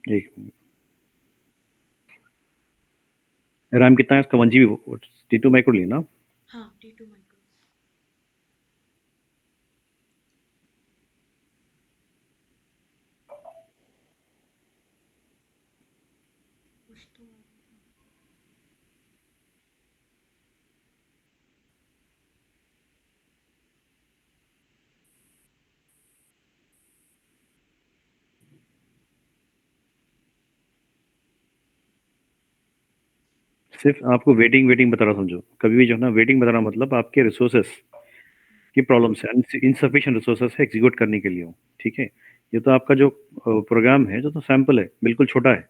एक रैम कितना है इसका? 1 GB T2 माइक्रो लिए ना? हाँ T2 माइक्रो। कुछ तो सिर्फ आपको वेटिंग बता रहा समझो। कभी भी जो है ना, वेटिंग बता रहा मतलब आपके रिसोर्सेस की प्रॉब्लम से, इनसफिशिएंट रिसोर्सेस है एग्जीक्यूट करने के लिए हो। ठीक है, ये तो आपका जो प्रोग्राम है जो तो सैंपल है, बिल्कुल छोटा है,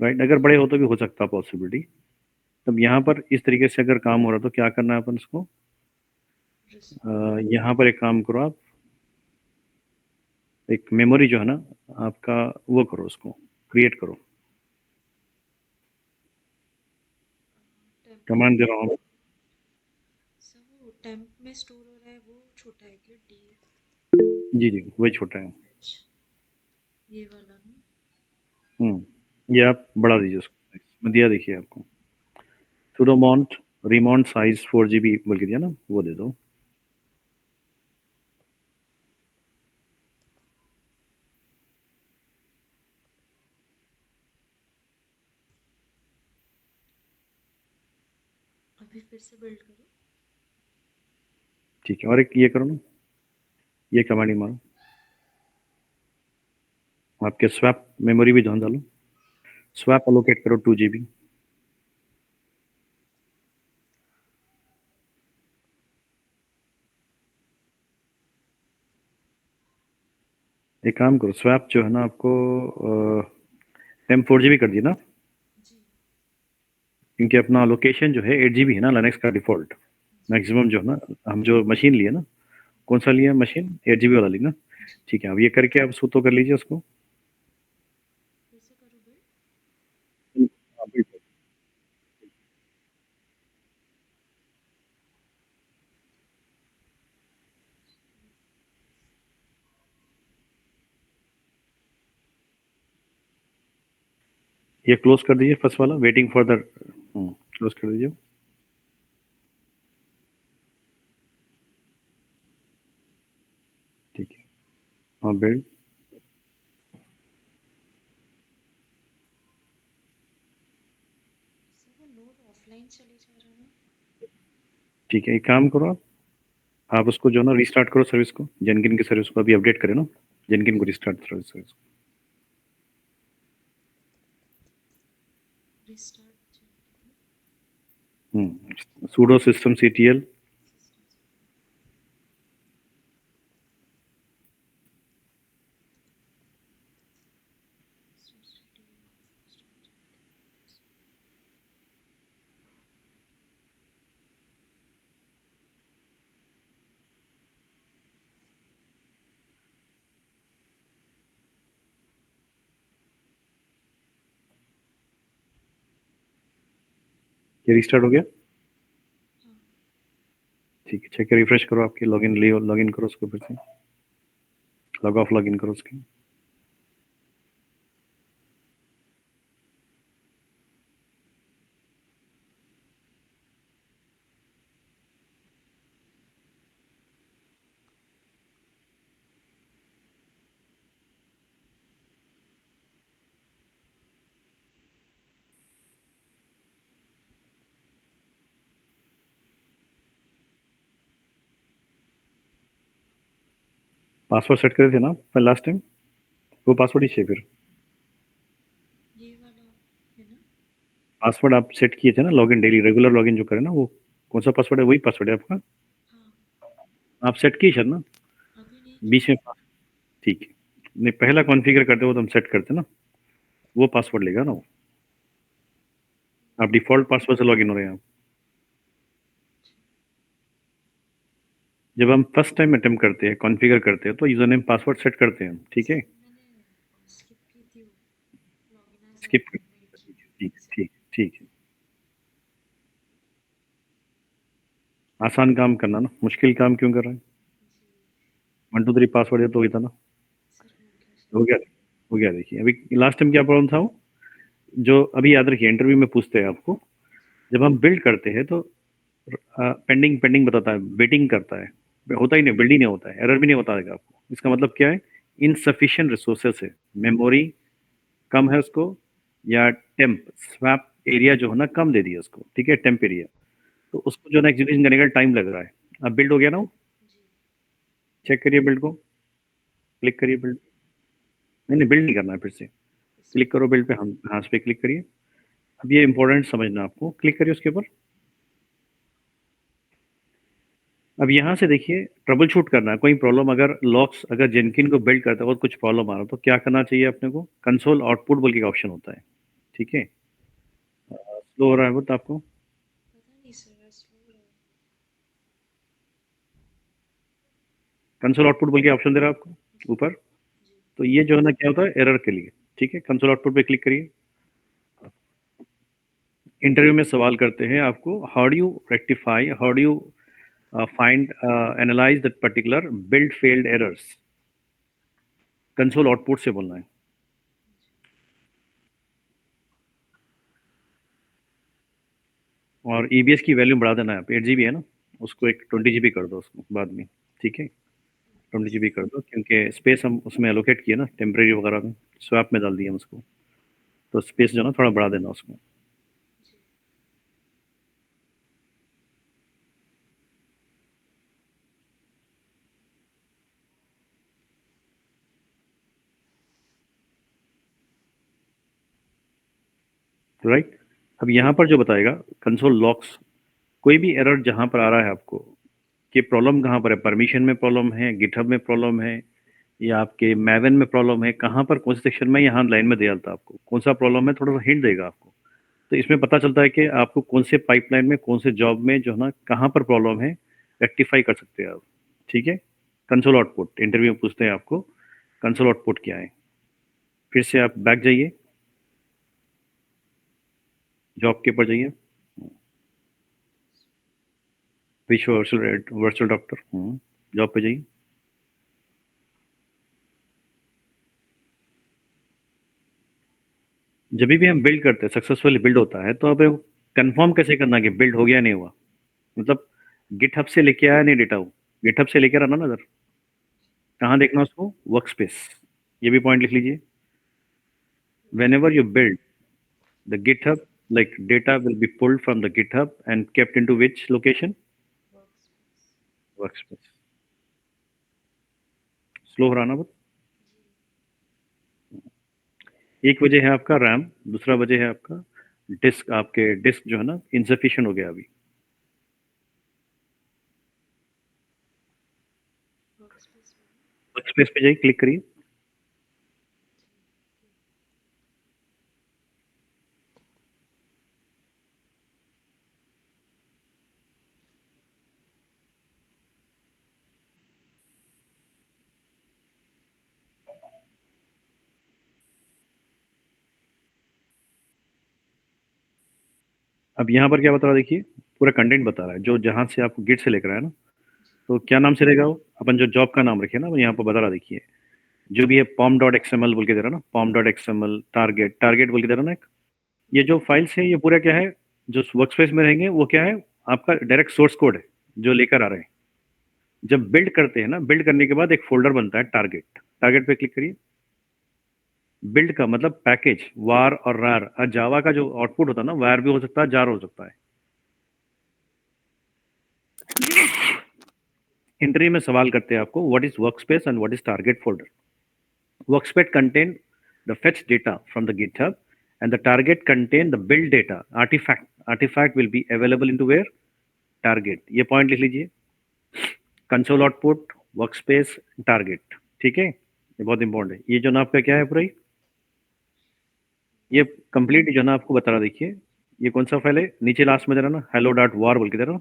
राइट? अगर बड़े हो तो भी हो सकता है पॉसिबिलिटी। तब यहाँ पर इस तरीके से अगर काम हो रहा तो क्या करना है अपन इसको, यहाँ पर एक काम करो आप, एक मेमोरी जो है ना आपका, वो करो, उसको क्रिएट करो। टेम्प कमांड दे रहा हूँ। सर, वो टेम्प में स्टोर हो रहा है वो छोटा है क्या? डी जी जी, वही छोटा है। एच, ये वाला ना? ये आप बढ़ा दीजिए उसको, मैं दिया देखिए आपको। sudo mount remount size 4 GB बोल के दिया ना, वो दे दो। अभी फिर से बिल्ड करो। ठीक है, और एक ये करो ना, ये कमांड ही मारो, आपके स्वैप मेमोरी भी ध्यान डालो, स्वैप अलोकेट करो 2 GB। एक काम करो, स्वैप जो है ना आपको टेम 4 GB कर दिया ना, जी क्योंकि अपना लोकेशन जो है 8 GB है ना, लिनक्स का डिफॉल्ट जी मैक्सिमम जो है ना। हम जो मशीन लिए ना, कौन सा लिया मशीन? 8 GB वाला ली ना? जी। ठीक है, अब ये करके आप सूतो कर लीजिए उसको। फिर से करो बिल्ड। हाँ, बिल्कुल। ये क्लोज कर दीजिए फर्स्ट वाला, वेटिंग फॉर द, क्लोज कर दीजिए। ठीक है, हाँ बिल्ड। सर वो नोड ऑफलाइन चले जा रहा है ना? ठीक है, एक काम करो आप उसको जो है ना रिस्टार्ट करो सर्विस को, जेनकिन की सर्विस को अभी अपडेट करें ना, जेनकिन को restart service. Restart. sudo systemctl ये रिस्टार्ट हो गया? हाँ। ठीक है, चेक रिफ्रेश करो, आपके लॉगिन ले, लॉगिन करो उसको फिर से, लॉग ऑफ लॉगिन करो उसके। पासवर्ड सेट करे थे ना पर लास्ट टाइम, वो पासवर्ड ही चाहिए फिर। ये वाला है ना? पासवर्ड आप सेट किए थे ना, लॉगिन डेली रेगुलर लॉगिन जो करे ना, वो कौन सा पासवर्ड है? वही पासवर्ड है आपका? हाँ। आप सेट किए शायद ना अभी नहीं बीच में? किया। ठीक है, नहीं पहला कॉन्फ़िगर करते हो तो हम सेट करते ना, वो पासवर्ड लेगा ना वो। आप डिफॉल्ट पासवर्ड से लॉगिन हो रहे हैं आप। जब हम फर्स्ट टाइम अटेम्प्ट करते हैं, कॉन्फ़िगर करते हैं, तो यूजर नेम पासवर्ड सेट करते हैं, ठीक है? सर मैंने स्किप की थी वो, लॉगिन एज स्किप। एडमिन में की थी ठीक सर। ठीक ठीक है, आसान काम करना ना, मुश्किल काम क्यों कर रहे हैं? जी 1 2 3 पासवर्ड है तो ही था ना। सर, हो गया हो शायद। गया? हो गया। देखिए अभी लास्ट टाइम क्या प्रॉब्लम था वो, जो अभी याद रखिए इंटरव्यू में पूछते हैं आपको, जब हम बिल्ड करते हैं तो पेंडिंग पेंडिंग बताता है, वेटिंग करता है, होता ही नहीं, बिल्ड ही नहीं होता है, एरर भी नहीं बताएगा आपको। इसका मतलब क्या है, इनसफिशिएंट रिसोर्सेस है, मेमोरी कम है उसको, या टेम्प स्वैप एरिया जो है ना कम दे दिया उसको, ठीक है, टेम्प एरिया, तो उसको जो है ना एग्जीक्यूशन करने का टाइम लग रहा है। अब बिल्ड हो गया ना, जी। चेक करिए बिल्ड को, क्लिक करिए बिल्ड। नहीं नहीं, बिल्ड नहीं करना है, फिर से इस क्लिक करो बिल्ड पे, हम हाँ इस पे क्लिक करिए। अब ये इंपॉर्टेंट समझना आपको, क्लिक करिए उसके ऊपर। अब यहाँ से देखिए ट्रबल शूट करना है, कोई प्रॉब्लम अगर लॉक्स, अगर जेनकिन को बिल्ड करते वक्त कुछ प्रॉब्लम आ रहा तो क्या करना चाहिए अपने को, कंसोल आउटपुट बोल के ऑप्शन होता है, ठीक है। स्लो हो रहा है वो तो आपको, पता नहीं सर, स्लो हो रहा है। कंसोल आउटपुट बोल के ऑप्शन दे रहा है आपको जी। ऊपर। जी। तो ये जो है ना क्या होता है, एरर के लिए, ठीक है, कंसोल आउटपुट पे क्लिक करिए। इंटरव्यू में सवाल करते हैं आपको, how do you rectify, how do you find analyse that particular build failed errors, console output से बोलना है। और ईबीएस की वैल्यू बढ़ा देना है, आप 8 GB है ना, उसको एक 20 GB कर दो उसको बाद में, ठीक है, 20 GB कर दो, क्योंकि स्पेस हम उसमें एलोकेट किए ना टेम्परेरी वगैरह में, स्वैप में डाल दिया हम उसको, तो स्पेस जो है ना थोड़ा बढ़ा देना उसको। जी। राइट। अब यहाँ पर जो बताएगा कंसोल लॉक्स, कोई भी एरर जहाँ पर आ रहा है आपको, कि प्रॉब्लम कहाँ पर है, परमिशन में प्रॉब्लम है, गिटहब में प्रॉब्लम है, या आपके मैवन में प्रॉब्लम है, कहाँ पर कौन से सेक्शन में, यहाँ लाइन में दे डालता है आपको कौन सा प्रॉब्लम है, थोड़ा सा हिंट देगा आपको। तो इसमें पता चलता है कि आपको कौन से पाइपलाइन में, कौन से जॉब में जो है ना कहाँ पर प्रॉब्लम है, रेक्टिफाई कर सकते हैं आप, ठीक है। कंसोल आउटपुट इंटरव्यू में पूछते हैं आपको, कंसोल आउटपुट क्या है। फिर से आप बैक जाइए, जॉब के ऊपर जाइए, विश्व वर्चुअल वर्चुअल डॉक्टर, जॉब पे जाइए। जब भी हम बिल्ड करते हैं, सक्सेसफुली बिल्ड होता है, तो अब कंफर्म कैसे करना कि बिल्ड हो गया नहीं हुआ, मतलब गिटहब से लेके आया नहीं डेटा, वो गिटहब से लेकर आना ना सर, कहाँ देखना उसको, वर्क स्पेस, ये भी पॉइंट लिख लीजिए। When ever you build the GitHub, like data will be pulled from the GitHub and kept into which location? Work space. Workspace. Slow हो रहा ना बहुत। जी। एक वजह है आपका रैम, दूसरा वजह है आपका डिस्क, आपके डिस्क जो है ना इनसफिशिएंट हो गया अभी। वर्क स्पेस में। वर्क स्पेस पे जाइए, क्लिक करिए। अब यहाँ पर क्या बता रहा है देखिए, पूरा कंटेंट बता रहा है, जो जहाँ से आपको गिट से लेकर आया ना, तो क्या नाम से रहेगा वो, अपन जो जॉब का नाम रखे ना, वो यहाँ पर बता रहा देखिए, जो भी है पॉम डॉट एक्सएमएल बोल के दे रहा ना, पॉम डॉट एक्सएमएल, टारगेट टारगेट बोल के दे रहा ना एक, ये जो फाइल्स है ये पूरा क्या है, जो वर्क स्पेस में रहेंगे वो क्या है, आपका डायरेक्ट सोर्स कोड है जो लेकर आ रहे हैं। जब बिल्ड करते हैं ना, बिल्ड करने के बाद एक फोल्डर बनता है टारगेट, टारगेट पे क्लिक करिए। बिल्ड का मतलब पैकेज, वार और रार, जावा का जो आउटपुट होता है ना, वार भी हो सकता है, जार हो सकता है। इंटरव्यू में सवाल करते हैं आपको, what is work space and what is target folder. Work space contain the fetch data from the GitHub and the target contain the build data artifact, artifact will be available in to where, target, ये point लिख लीजिए। Console output, work space, target, ठीक है, ये बहुत important है। ये जो ना आपका क्या है पूरा ये कंप्लीट जो है ना आपको बता रहा देखिए, ये कौन सा फाइल है, नीचे लास्ट में दे रहा ना हेलो डॉट वार बोल के दे रहा ना,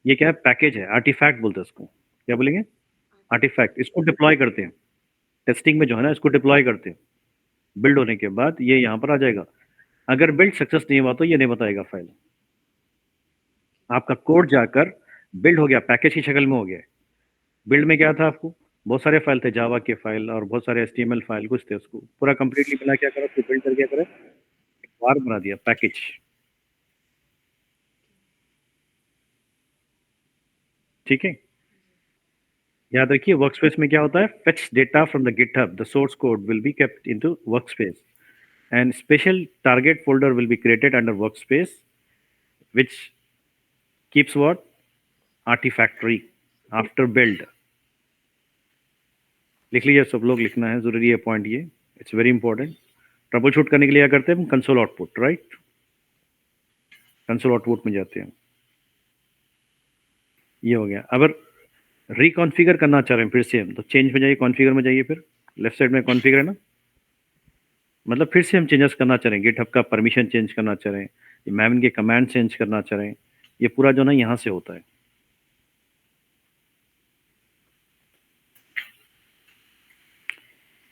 ये क्या है, पैकेज है, आर्टिफैक्ट बोलते हैं इसको, क्या बोलेंगे, आर्टिफैक्ट। आर्टिफैक्ट। इसको डिप्लॉय करते हैं टेस्टिंग में जो है ना, इसको डिप्लॉय करते हैं, बिल्ड होने के बाद ये यहाँ पर आ जाएगा। अगर बिल्ड सक्सेस नहीं हुआ तो ये नहीं बताएगा फाइल, आपका कोड जाकर बिल्ड हो गया, पैकेज की शक्ल में हो गया। बिल्ड में क्या था आपको, बहुत सारे फाइल थे, जावा के फाइल और बहुत सारे HTML फाइल कुछ थे, उसको पूरा कंप्लीटली मिला, क्या करा उसको बिल्ड कर, क्या करा वार बना दिया पैकेज। ठीक है, याद रखिए वर्कस्पेस में क्या होता है, fetch data from the GitHub, the source code will be kept into workspace and special target folder will be created under workspace which keeps what artifactory after build। लिख लीजिए सब लोग, लिखना है, जरूरी है पॉइंट ये, it's very important. Trouble shoot करने के लिए क्या करते हैं हम, console output, right, console output में जाते हैं। ये हो गया। अगर रिकॉन्फ़िगर करना चाह रहे हैं फिर से हम, तो चेंज में जाइए, कॉन्फ़िगर में जाइए, फिर लेफ्ट साइड में कॉन्फ़िगर है ना, मतलब फिर से हम चेंजेस करना चाह रहे हैं, गिटहब का परमिशन चेंज करना चाह रहे हैं, मैविन के कमांड चेंज करना चाह रहे हैं, ये पूरा जो ना यहाँ से होता है।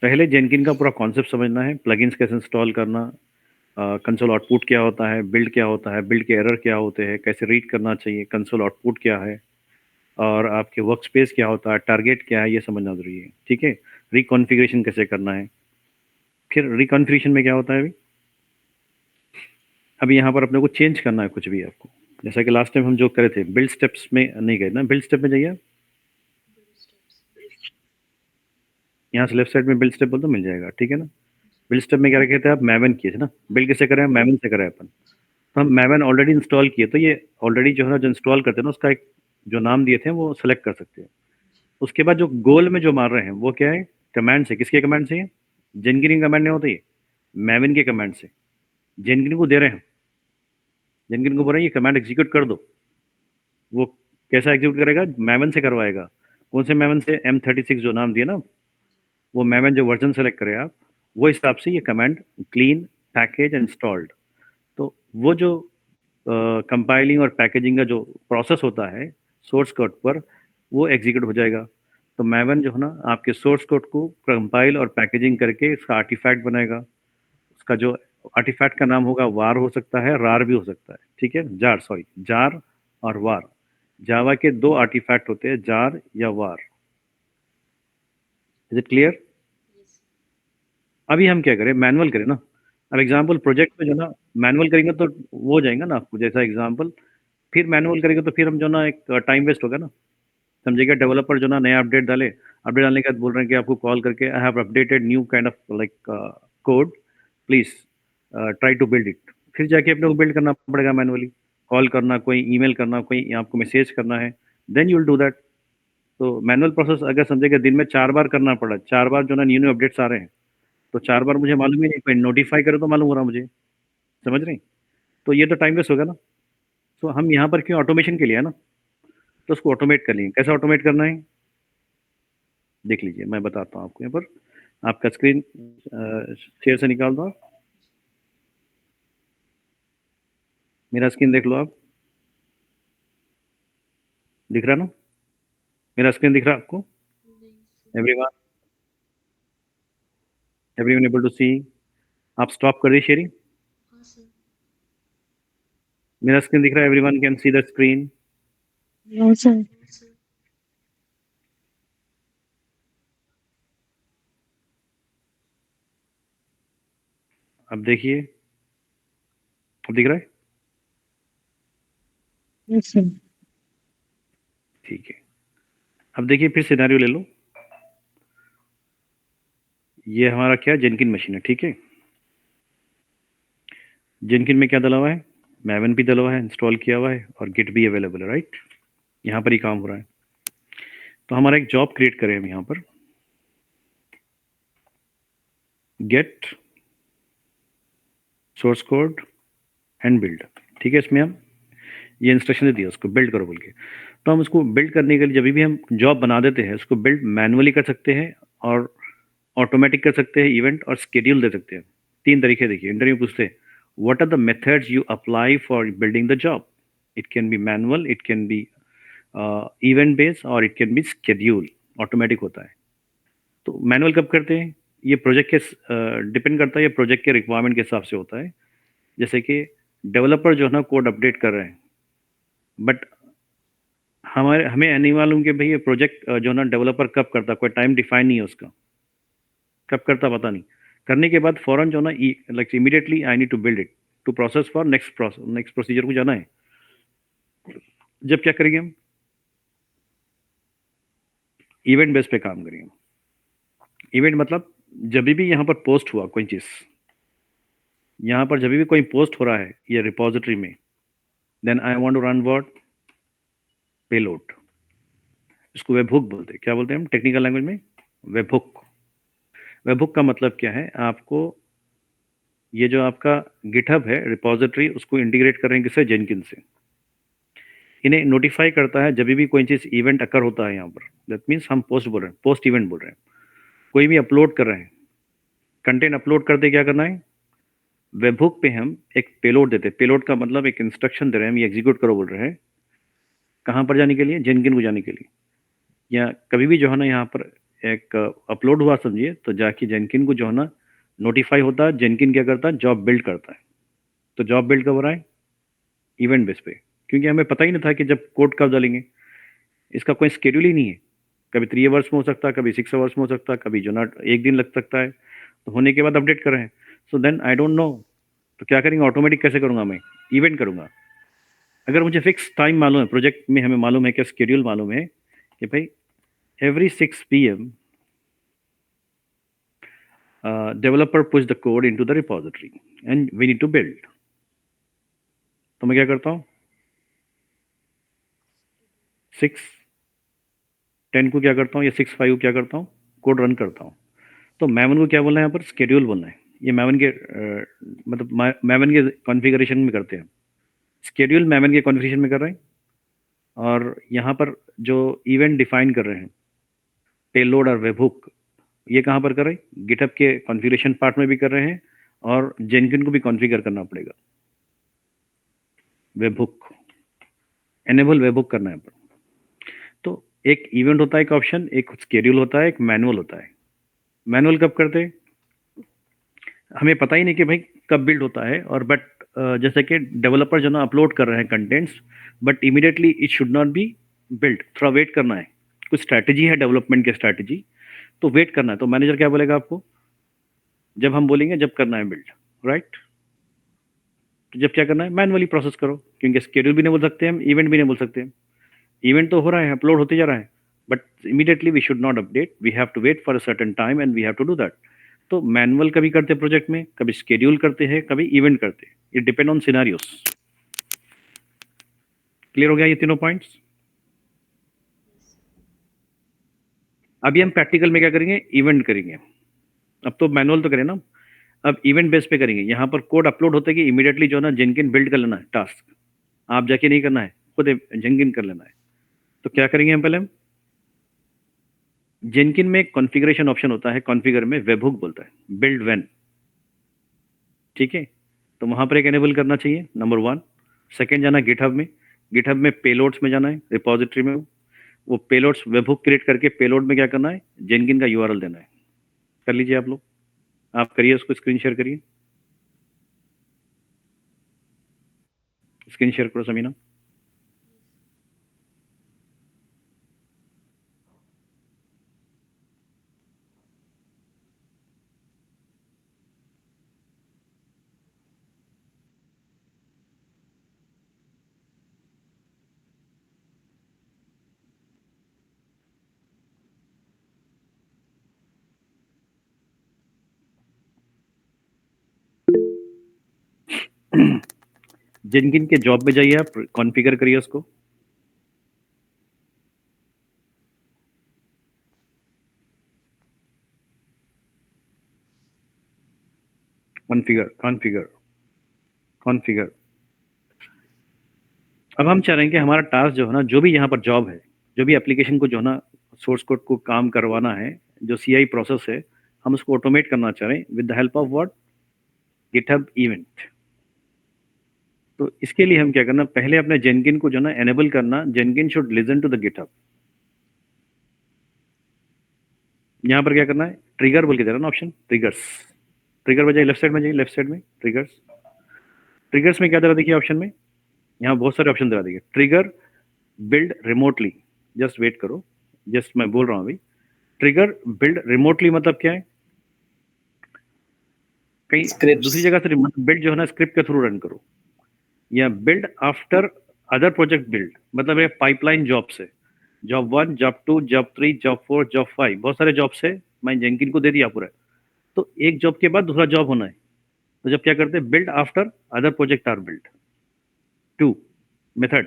पहले जेनकिन का पूरा कॉन्सेप्ट समझना है, प्लगइन्स कैसे इंस्टॉल करना, कंसोल आउटपुट क्या होता है, बिल्ड क्या होता है, बिल्ड के एरर क्या होते हैं, कैसे रीड करना चाहिए, कंसोल आउटपुट क्या है, और आपके वर्क स्पेस क्या होता है, टारगेट क्या है, ये समझना जरूरी है। ठीक है, रिकॉन्फ़िगरेशन कैसे करना है। फिर रिकॉन्फ़िगरेशन में क्या होता है, अभी यहाँ पर अपने को चेंज करना है कुछ भी आपको, जैसा कि लास्ट टाइम हम जो करे थे, बिल्ड स्टेप्स में नहीं गए ना, बिल्ड स्टेप में जाइए, यहाँ से लेफ्ट साइड में बिल्ड स्टेप बोल तो मिल जाएगा, ठीक है ना। बिल्ड स्टेप में क्या रखे थे आप, मैवन किए थे ना, बिल्ड कैसे करें, मैवन से करें अपन, तो हम मैवन ऑलरेडी इंस्टॉल किए, तो ये ऑलरेडी जो है ना, जो इंस्टॉल करते हैं ना, उसका एक जो नाम दिए थे वो सेलेक्ट कर सकते हैं। उसके बाद जो गोल में जो मार रहे हैं वो क्या है, कमांड से, किसके कमांड से, जेनकिन कमांड नहीं होता, ये मैविन के कमांड से जेनकिन को दे रहे हैं, जेनकिन को बोल रहे हैं ये कमांड एग्जीक्यूट कर दो। वो कैसा एग्जीक्यूट करेगा, मैवन से करवाएगा। कौन से मैवन से, M36 जो नाम दिया ना, वो मैवन जो वर्जन सेलेक्ट करे आप, वो हिसाब से ये कमांड क्लीन पैकेज इंस्टॉल्ड, तो वो जो कंपाइलिंग और पैकेजिंग का जो प्रोसेस होता है सोर्स कोड पर, वो एग्जीक्यूट हो जाएगा। तो मैवन जो है ना, आपके सोर्स कोड को कंपाइल और पैकेजिंग करके इसका आर्टिफैक्ट बनाएगा। उसका जो आर्टिफैक्ट का नाम होगा वार हो सकता है, रार भी हो सकता है, ठीक है, जार, सॉरी, जार और वार। जावा के दो आर्टिफैक्ट होते हैं, जार या वार। Is it clear. अभी हम क्या करें, मैनुअल करें ना। अब एग्जाम्पल प्रोजेक्ट में जो ना मैनुअल करेंगे तो वो हो जाएगा ना आपको, जैसा एग्जाम्पल फिर मैनुअल करेंगे तो फिर हम जो ना एक टाइम वेस्ट होगा ना, समझिएगा। डेवलपर जो ना नया अपडेट डाले, अपडेट डालने के बाद बोल रहे हैं कि आपको कॉल करके I have updated new kind of like code, please try to build it, फिर जाके अपने को बिल्ड करना पड़ेगा मैनुअली, कॉल करना, कोई ईमेल करना, कोई आपको मैसेज करना है, then you will do that. तो मैनुअल प्रोसेस अगर समझिएगा दिन में 4 बार करना पड़ा, 4 बार जो ना न्यू न्यू अपडेट्स आ रहे हैं, तो 4 बार मुझे मालूम ही नहीं, कोई नोटिफाई करे तो मालूम हो रहा मुझे, समझ रहे हैं। तो ये तो टाइम वेस्ट होगा ना। तो हम यहाँ पर क्यों, ऑटोमेशन के लिए है ना, तो उसको ऑटोमेट कर लेंगे। कैसे ऑटोमेट करना है देख लीजिए, मैं बताता हूँ आपको। यहाँ पर आपका स्क्रीन शेयर से निकाल दो आप, मेरा स्क्रीन देख लो आप, दिख रहा ना, मेरा स्क्रीन दिख रहा है आपको, एवरीवन, एवरीवन एबल टू सी। आप स्टॉप कर दिए शेयरिंग, हाँ सर। मेरा स्क्रीन दिख रहा है, everyone can see the screen. No sir. हाँ सर। अब देखिए, अब दिख रहा है, यस सर। ठीक है। अब देखिए फिर सिनेरियो ले लो, ये हमारा क्या है, जेनकिन मशीन है, ठीक है। जेनकिन में क्या डला हुआ है, मैवन भी डला हुआ है, इंस्टॉल किया हुआ है, और गिट भी अवेलेबल है, राइट, यहाँ पर ही काम हो रहा है। तो हमारा एक जॉब क्रिएट करें हम यहाँ पर, get source code and build, ठीक है। इसमें हम ये इंस्ट्रक्शन दे दिया उसको बिल्ड करो बोल के। तो हम उसको बिल्ड करने के लिए जब भी हम जॉब बना देते हैं, उसको बिल्ड मैनुअली कर सकते हैं और ऑटोमेटिक कर सकते हैं, इवेंट और स्केड्यूल दे सकते हैं। 3 तरीके देखिए, इंटरव्यू पूछते हैं what are the methods you apply for building the job. It can be manual, it can be event based, और it can be schedule, automatic होता है। तो मैनुअल कब करते हैं, ये प्रोजेक्ट के डिपेंड करता है, ये प्रोजेक्ट के रिक्वायरमेंट के हिसाब से होता है। जैसे कि डेवलपर जो है ना कोड अपडेट कर रहे हैं, बट हमें नहीं मालूम कि भाई ये प्रोजेक्ट जो ना डेवलपर कब करता, कोई टाइम डिफाइन नहीं है उसका, कब करता पता नहीं। करने के बाद फौरन जो ना like immediately I need to build it to process for next procedure को जाना है। जब क्या करेंगे हम, इवेंट बेस पे काम करेंगे। इवेंट मतलब जब भी यहाँ पर पोस्ट हुआ कोई चीज़, यहाँ पर जब भी कोई पोस्ट हो रहा है ये रिपोजिटरी में, then I want to run word payload. इसको वेबहुक बोलते हैं। क्या बोलते हैं हम टेक्निकल लैंग्वेज में? वेबहुक। वेबहुक का मतलब क्या है? आपको ये जो आपका गिटहब है रिपोजिटरी, उसको इंटीग्रेट कर रहे हैं किससे? जेनकिन से। इन्हें नोटिफाई करता है जब भी कोई चीज़ इवेंट अकर होता है यहाँ पर। दैट मीन्स हम पोस्ट बोल रहे हैं, पोस्ट इवेंट बोल रहे हैं। कोई भी अपलोड कर रहे हैं, कंटेंट अपलोड करते क्या करना है? वेबहुक पे हम एक पेलोड देते हैं। पेलोड का मतलब एक इंस्ट्रक्शन दे रहे हैं, हम ये एग्जीक्यूट करो बोल रहे हैं। कहाँ पर जाने के लिए? जेनकिन को जाने के लिए। या कभी भी जो है ना यहाँ पर एक अपलोड हुआ समझिए, तो जाके जेनकिन को जो है ना नोटिफाई होता है। जेनकिन क्या करता है? जॉब बिल्ड करता है। तो जॉब बिल्ड कब हो रहा है? इवेंट बेस पे। क्योंकि हमें पता ही नहीं था कि जब कोड कब डालेंगे, इसका कोई स्केड्यूल ही नहीं है। कभी 3 आवर्स में हो सकता है, कभी 6 आवर्स में हो सकता है, कभी जो ना 1 दिन लग सकता है। तो होने के बाद अपडेट कर रहे हैं। So then I don't know, तो क्या करेंगे? ऑटोमेटिक कैसे करूँगा मैं? इवेंट करूँगा। अगर मुझे फिक्स टाइम मालूम है, प्रोजेक्ट में हमें मालूम है क्या, स्केड्यूल मालूम है कि भाई every 6 p.m. Developer push the code into the repository and we need to build. तो मैं क्या करता हूँ? 6:10 को क्या करता हूँ, या 6:05 को क्या करता हूँ? कोड रन करता हूँ। तो मैवन को क्या बोलना है यहाँ पर? स्केड्यूल बोलना है। ये मैवन के मतलब मैवन के कॉन्फ़िगरेशन में करते हैं। स्केड्यूल मैवन के कॉन्फ़िगरेशन में कर रहे हैं। और यहाँ पर जो इवेंट डिफाइन कर रहे हैं, पेलोड और वेबहुक, ये कहाँ पर कर रहे हैं? गिटहब के कॉन्फ़िगरेशन पार्ट में भी कर रहे हैं, और जेनकिन को भी कॉन्फ़िगर करना पड़ेगा। वेबहुक, एनेबल वेबहुक करना है। तो एक इवेंट होता है, एक ऑप्शन, एक स्केड्यूल होता है, एक मैनुअल होता है। मैनुअल कब करते हैं? हमें पता ही नहीं कि भाई कब बिल्ड होता है। और बट जैसे कि डेवलपर जो ना अपलोड कर रहे हैं contents, but immediately it should not be build, थोड़ा वेट करना है। कुछ स्ट्रैटेजी है डेवलपमेंट की स्ट्रैटेजी, तो वेट करना है। तो मैनेजर क्या बोलेगा आपको? जब हम बोलेंगे जब करना है बिल्ड, राइट? तो जब क्या करना है? मैनुअली प्रोसेस करो। क्योंकि स्केड्यूल भी नहीं बोल सकते हम, इवेंट भी नहीं बोल सकते हम। इवेंट तो हो रहा है, अपलोड होते जा रहा है, but immediately we should not update, we have to wait for a certain time and we have to do that. तो मैनुअल कभी करते हैं प्रोजेक्ट में, कभी स्केड्यूल करते हैं, कभी इवेंट करते हैं। It depend on scenarios. Clear हो गया ये तीनों पॉइंट्स? अभी हम प्रैक्टिकल में क्या करेंगे? इवेंट करेंगे। अब तो मैनुअल तो करें ना, अब इवेंट बेस पे करेंगे। यहाँ पर कोड अपलोड होते कि इमीडिएटली जो है ना जेनकिन बिल्ड कर लेना है। टास्क आप जाके नहीं करना है, खुद जेनकिन कर लेना है। तो क्या करेंगे हम? पहले हम जेनकिन में कॉन्फ़िगरेशन ऑप्शन होता है, कॉन्फ़िगर में वेबहुक बोलता है बिल्ड व्हेन, ठीक है? तो वहाँ पर एक एनेबल करना चाहिए, नंबर 1। सेकंड जाना गिटहब में, गिटहब में पेलोड्स में जाना है, रिपोजिटरी में। वो पेलोड्स वेबहुक क्रिएट करके पेलोड में क्या करना है? जेनकिन का यूआरएल देना है। कर लीजिए आप लोग, आप करिए उसको, स्क्रीन शेयर करिए। स्क्रीन शेयर करो समीना। जेनकिन के जॉब में जाइए, आप कॉन्फ़िगर करिए उसको। Configure configure configure. अब हम चाह रहे हैं कि हमारा टास्क जो है ना, जो भी यहाँ पर जॉब है, जो भी एप्लीकेशन को जो है ना सोर्स कोड को काम करवाना है, जो सीआई प्रोसेस है, हम उसको ऑटोमेट करना चाह रहे हैं with the help of what? GitHub event. तो इसके लिए हम क्या करना? पहले अपने जेनकिन को जो ना एनेबल करना। Jenkin should listen to the GitHub. यहाँ पर क्या करना है? ट्रिगर बोल के दे रहा ना ऑप्शन, ट्रिगर्स। ट्रिगर में जाइए, लेफ्ट साइड में जाइए, लेफ्ट साइड में ट्रिगर्स। ट्रिगर्स में क्या दे रहा देखिए ऑप्शन में, यहाँ बहुत सारे ऑप्शन दे रहा देखिए। Trigger build remotely, just wait करो, जस्ट मैं बोल रहा हूँ अभी। ट्रिगर बिल्ड रिमोटली मतलब क्या है? कहीं दूसरी जगह से बिल्ड जो है ना स्क्रिप्ट के थ्रू रन करो, या build after other project build मतलब है पाइपलाइन जॉब से, job 1, job 2, job 3, job 4, job 5, बहुत सारे जॉब से मैं जेंकिन को दे दिया पूरा, तो एक जॉब के बाद दूसरा जॉब होना है, तो जब क्या करते हैं, build after other project are build. 2 method,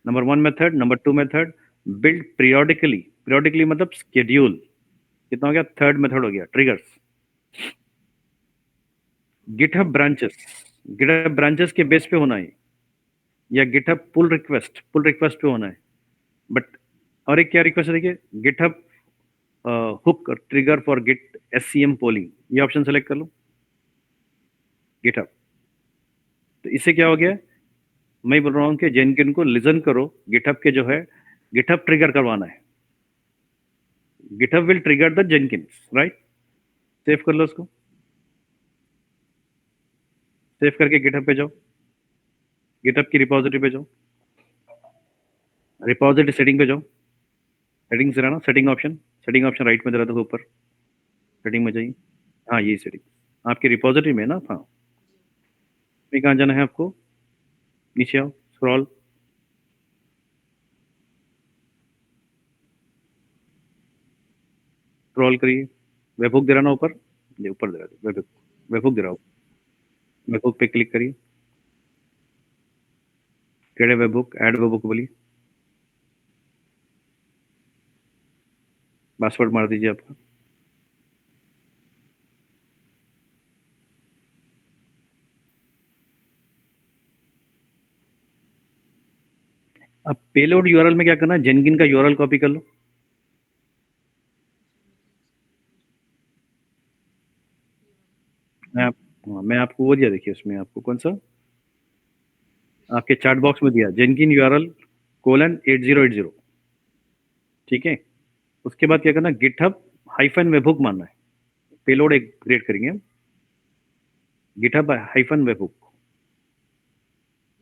number 1 method, number 2 method, build periodically, periodically मतलब स्केड्यूल, कितना हो गया? थर्ड मेथड हो गया triggers. GitHub branches, GitHub branches के बेस पे होना है, या गिटहब पुल रिक्वेस्ट पे होना है, बट और एक क्या रिक्वेस्ट है देखिए, GitHub hook trigger for git SCM polling, ये ऑप्शन सेलेक्ट कर लो गिटहब। तो इससे क्या हो गया, मैं बोल रहा हूँ कि जेनकिन को लिसन करो, गिटहब के जो है गिटहब ट्रिगर करवाना है, GitHub will trigger the Jenkins, right? Save कर लो उसको, सेव करके गिटहब पे जाओ, गिटहब की रिपोजिटरी पे जाओ, रिपोजिटरी सेटिंग पे जाओ, सेटिंग से रहना, सेटिंग ऑप्शन राइट में दे रहा था ऊपर, सेटिंग में जाइए, हाँ यही सेटिंग आपकी रिपोजिटरी में है ना, हाँ। में कहाँ जाना है आपको, नीचे आओ, स्क्रॉल, स्क्रॉल करिए, वेबहुक दे रहा ना ऊपर, ये ऊपर दे रहा था वेबहुक, वेबहुक दे रहा हो, वेबहुक पे क्लिक करिए, क्रिएट वेबहुक, ऐड वेबहुक बोलिए, पासवर्ड मार दीजिए आपका। अब पेलोड यूआरएल में क्या करना है, जेनकिन का यूआरएल कॉपी कर लो, मैं आपको वो दिया, देखिए उसमें आपको कौन सा आपके चैट बॉक्स में दिया, जेनकिन यूआरएल :8080, ठीक है। उसके बाद क्या करना, गिटहब हाइफन वेबहुक मानना है, पेलोड एक क्रिएट करेंगे हम, गिटहब हाइफन वेबहुक,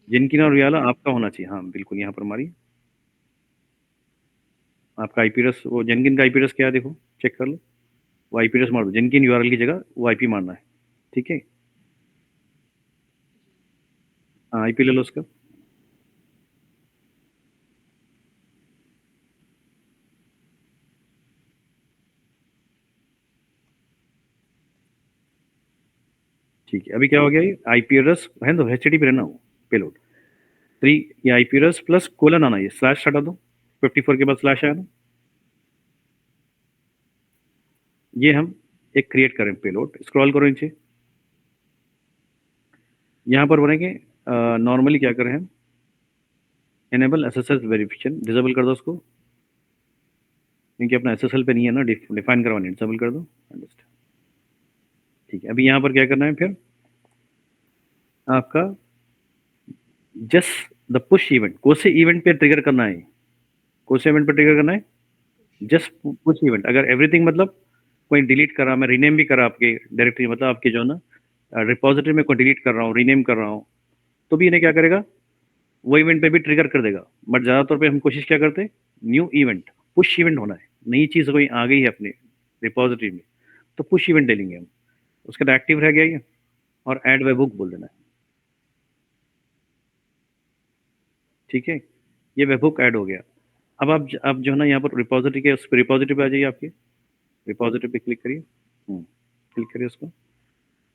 जेनकिन और यूआरएल आपका होना चाहिए, हाँ बिल्कुल, यहाँ पर मारिए, आपका आईपी एड्रेस, वो जेनकिन का आईपी एड्रेस क्या है देखो, चेक कर लो, वो आईपी एड्रेस मार दो, जेनकिन यूआरएल की जगह वो आईपी मारना है, ठीक है। हाँ आईपी ले लो उसका, ठीक है। अभी क्या हो गया, ये आईपी एड्रेस है तो एचटीटीपी रहना हो, पेलोड 3, ये आईपी एड्रेस प्लस कोलन आना, ये स्लैश हटा दो, 54 के बाद स्लैश आया ना, ये हम एक क्रिएट करें पेलोड, स्क्रॉल करो नीचे, यहाँ पर बोलेंगे नॉर्मली क्या करें हम, एनेबल एसएसएल वेरिफिकेशन, डिसेबल कर दो उसको, क्योंकि अपना एसएसएल पे नहीं है ना, डिफाइन करवानी, डिसेबल कर दो, अंडरस्टैंड, ठीक है। अभी यहाँ पर क्या करना है, फिर आपका जस्ट द पुश इवेंट, कौन से इवेंट पे ट्रिगर करना है, कौन से इवेंट पे ट्रिगर करना है, जस्ट पुश इवेंट, अगर एवरीथिंग मतलब कोई डिलीट कर रहा, मैं रीनेम भी कर रहा आपके डायरेक्टरी, मतलब आपके जो ना रिपोजिटरी में कोई डिलीट कर रहा हूँ, रीनेम कर रहा हूँ, तो भी इन्हें क्या करेगा, वो इवेंट पे भी ट्रिगर कर देगा, बट ज़्यादातर पे हम कोशिश क्या करते हैं, न्यू इवेंट, पुश इवेंट होना है, नई चीज़ कोई आ गई है अपने रिपोजिटरी में, तो पुश इवेंट ले लेंगे हम, उसका बाद एक्टिव रह गया ये, और ऐड वेबहुक बोल देना है, ठीक है, ये वेबहुक ऐड हो गया। अब आप जो है ना यहाँ पर रिपोजिटरी के, उस रिपोजिटरी पे आ जाइए, आपके रिपोजिटरी पे क्लिक करिए, क्लिक करिए उसको,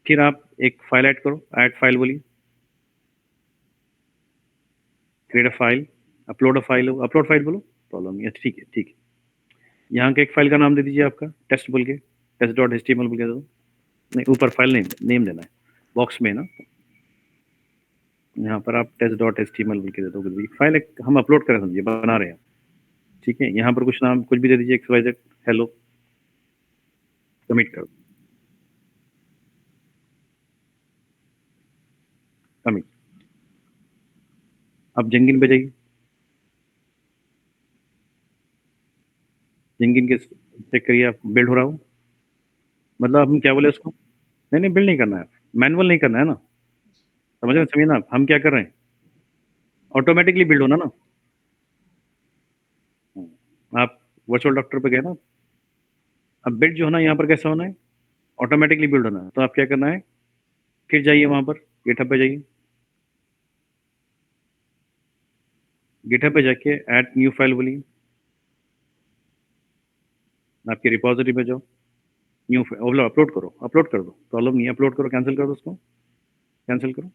फिर आप एक फाइल ऐड करो, ऐड फाइल बोलिए, create a file, upload file बोलो, प्रॉब्लम नहीं है, ठीक है, ठीक है। यहाँ के एक फाइल का नाम दे दीजिए आपका, टेस्ट बोल के, test.html बोल के दे दो, नहीं ऊपर फाइल नेम देना है, बॉक्स में ना, यहाँ पर आप test.html बोल के दे दो, फाइल एक हम अपलोड करें, समझिए बना रहे हैं, ठीक है। यहाँ पर कुछ नाम कुछ भी दे दीजिए, XYZ हेलो, कमिट करो, कमिट। अब जेंकिन पे जाइए, जेंकिन के चेक करिए, आप बिल्ड हो रहा हो, मतलब हम क्या बोले उसको, नहीं नहीं बिल्ड नहीं करना है, मैनुअल नहीं करना है ना, समझिए ना, हम क्या कर रहे हैं, ऑटोमेटिकली बिल्ड होना ना, आप वर्चुअल डॉक्टर पे गए ना, अब बिल्ड जो है ना यहाँ पर कैसा होना है, ऑटोमेटिकली बिल्ड होना है। तो आप क्या करना है, फिर जाइए वहाँ पर गिटहब पे जाइए, गिटहब पे जाके ऐड न्यू फाइल बोलिए, आपकी रिपोजिटरी पे जाओ, न्यू फाइल अपलोड करो, अपलोड कर दो, प्रॉब्लम नहीं है, अपलोड करो, कैंसिल कर दो उसको, कैंसिल करो।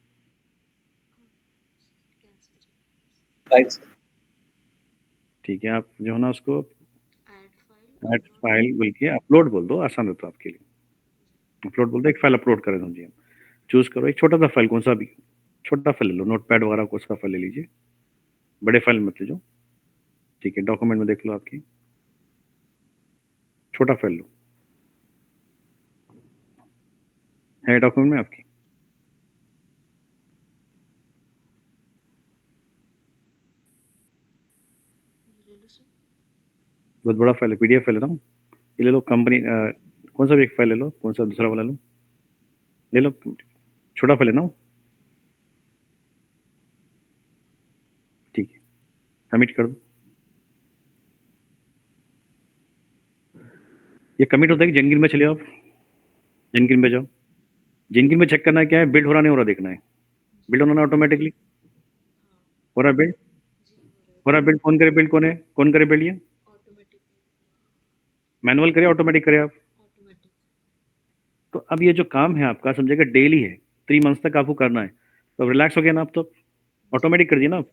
कैंसिल ठीक है, आप जो है ना उसको ऐड ऐड फाइल बोल के अपलोड बोल दो, आसान रहता है आपके लिए। अपलोड बोल दो, एक फाइल अपलोड करें समझिए, चूज करो एक छोटा सा फाइल, कौन सा भी छोटा फाइल ले लो, नोटपैड वगैरह कौन सा फाइल ले लीजिए, बड़े फाइल मत लीजिए। ठीक है, डॉक्यूमेंट में देख लो, आपकी छोटा फाइल लो, है डॉक्यूमेंट में आपकी, ले लो सर। बहुत बड़ा फाइल है, पीडीएफ फाइल है ना, ये ले लो, कंपनी कौन सा भी एक फाइल ले लो, कौन सा दूसरा वाला लो, ले लो, छोटा फाइल है ना, ठीक है, कमिट कर दो। ये कमिट होता है कि जेनकिन में चले आप, जेनकिन में जाओ, जेनकिन में चेक करना है क्या है, बिल्ड हो रहा नहीं हो रहा देखना है, बिल्ड होना ऑटोमेटिकली हो रहा है, बिल्ड जी हो रहा है, बिल्ड कौन करे, बिल्ड कौन है, कौन करे बिल्ड, ये ऑटोमेटिक मैनुअल करे ऑटोमेटिक करे आप। ऑटोमेटिक तो अब ये जो काम है आपका समझिएगा डेली है, 3 मंथ्स तक आपको करना है, तो रिलैक्स हो गया ना आप, तो ऑटोमेटिक कर दिया ना आप।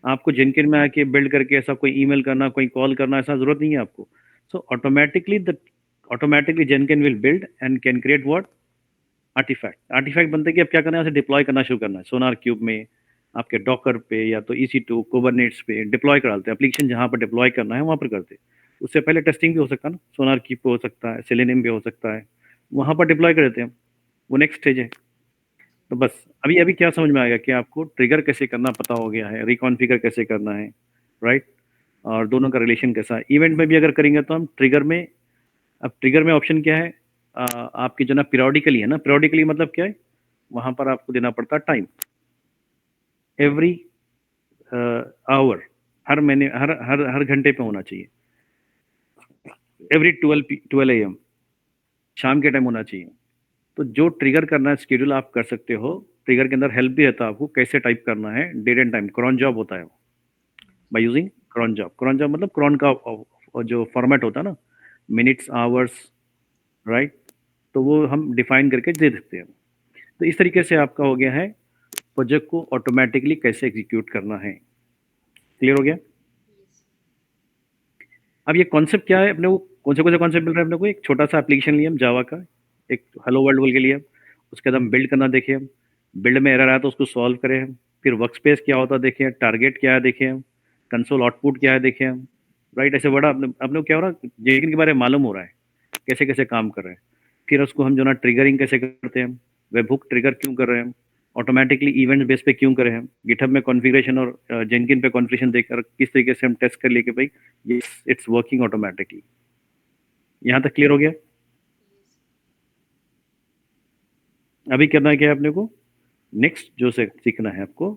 आपको जेनकिन में आके बिल्ड करके ऐसा कोई ईमेल करना, कोई कॉल करना, ऐसा जरूरत नहीं है आपको। So automatically Jenkin will build and can create what, artifact. Artifact बनते कि अब क्या करना है, उसे डिप्लॉय करना शुरू करना है, सोनार क्यूब में, आपके डॉकर पे, या तो EC2 कुबरनेट्स पे डिप्लॉय करा देते हैं, एप्लीकेशन जहाँ पर डिप्लॉय करना है वहाँ पर करते हैं। उससे पहले टेस्टिंग भी हो सकता है ना, सोनार क्यूब पे हो सकता है, सेलेनियम पे हो सकता है, वहाँ पर डिप्लॉय कर देते हैं, वो नेक्स्ट स्टेज है। तो बस अभी अभी क्या समझ में आएगा कि आपको ट्रिगर कैसे करना पता हो गया है, रिकॉन्फिगर कैसे करना है, राइट, और दोनों का रिलेशन कैसा है। इवेंट में भी अगर करेंगे तो हम ट्रिगर में, अब ट्रिगर में ऑप्शन क्या है, आपकी जो ना पीरियोडिकली है ना, पीरियोडिकली मतलब क्या है, वहां पर आपको देना पड़ता है टाइम, एवरी आवर, हर महीने, हर हर हर घंटे पे होना चाहिए, एवरी 12 AM शाम के टाइम होना चाहिए। तो जो ट्रिगर करना है स्केड्यूल आप कर सकते हो, ट्रिगर के अंदर हेल्प भी रहता है आपको कैसे टाइप करना है, date and time, cron job होता है by using cron job. Cron job मतलब क्रॉन का जो फॉर्मेट होता है ना, मिनट्स, आवर्स, राइट, तो वो हम डिफाइन करके दे सकते हैं। तो इस तरीके से आपका हो गया है प्रोजेक्ट को ऑटोमेटिकली कैसे एग्जीक्यूट करना है। क्लियर हो गया। यस अब ये कॉन्सेप्ट क्या है, अपने को कौन से कॉन्सेप्ट मिल रहा है अपने को, एक छोटा सा एप्लीकेशन लिया हम जावा का, एक हेलो वर्ल्ड बोल के लिए, उसके बाद हम बिल्ड करना देखे हम, बिल्ड में एरर आया तो उसको सॉल्व करें हम, फिर वर्क स्पेस क्या होता है देखें, टारगेट क्या है देखें हम, कंसोल आउटपुट क्या है देखें हम, राइट। ऐसे बड़ा अपने अपने को क्या हो रहा है, जेकिन के बारे में मालूम हो रहा है कैसे कैसे काम कर रहे हैं। फिर उसको हम जो ना ट्रिगरिंग कैसे करते हैं हम, वेब हुक ट्रिगर क्यों कर रहे हैं हम, ऑटोमेटिकली इवेंट बेस पे क्यों करें हम, गिटहब में कॉन्फ़िगरेशन और जेनकिन पे कॉन्फ़िगरेशन देकर किस तरीके से हम टेस्ट कर लिए कि भाई ये इट्स वर्किंग ऑटोमेटिकली। यहाँ तक क्लियर हो गया। यस अभी करना है क्या है अपने को, नेक्स्ट जो से सीखना है आपको,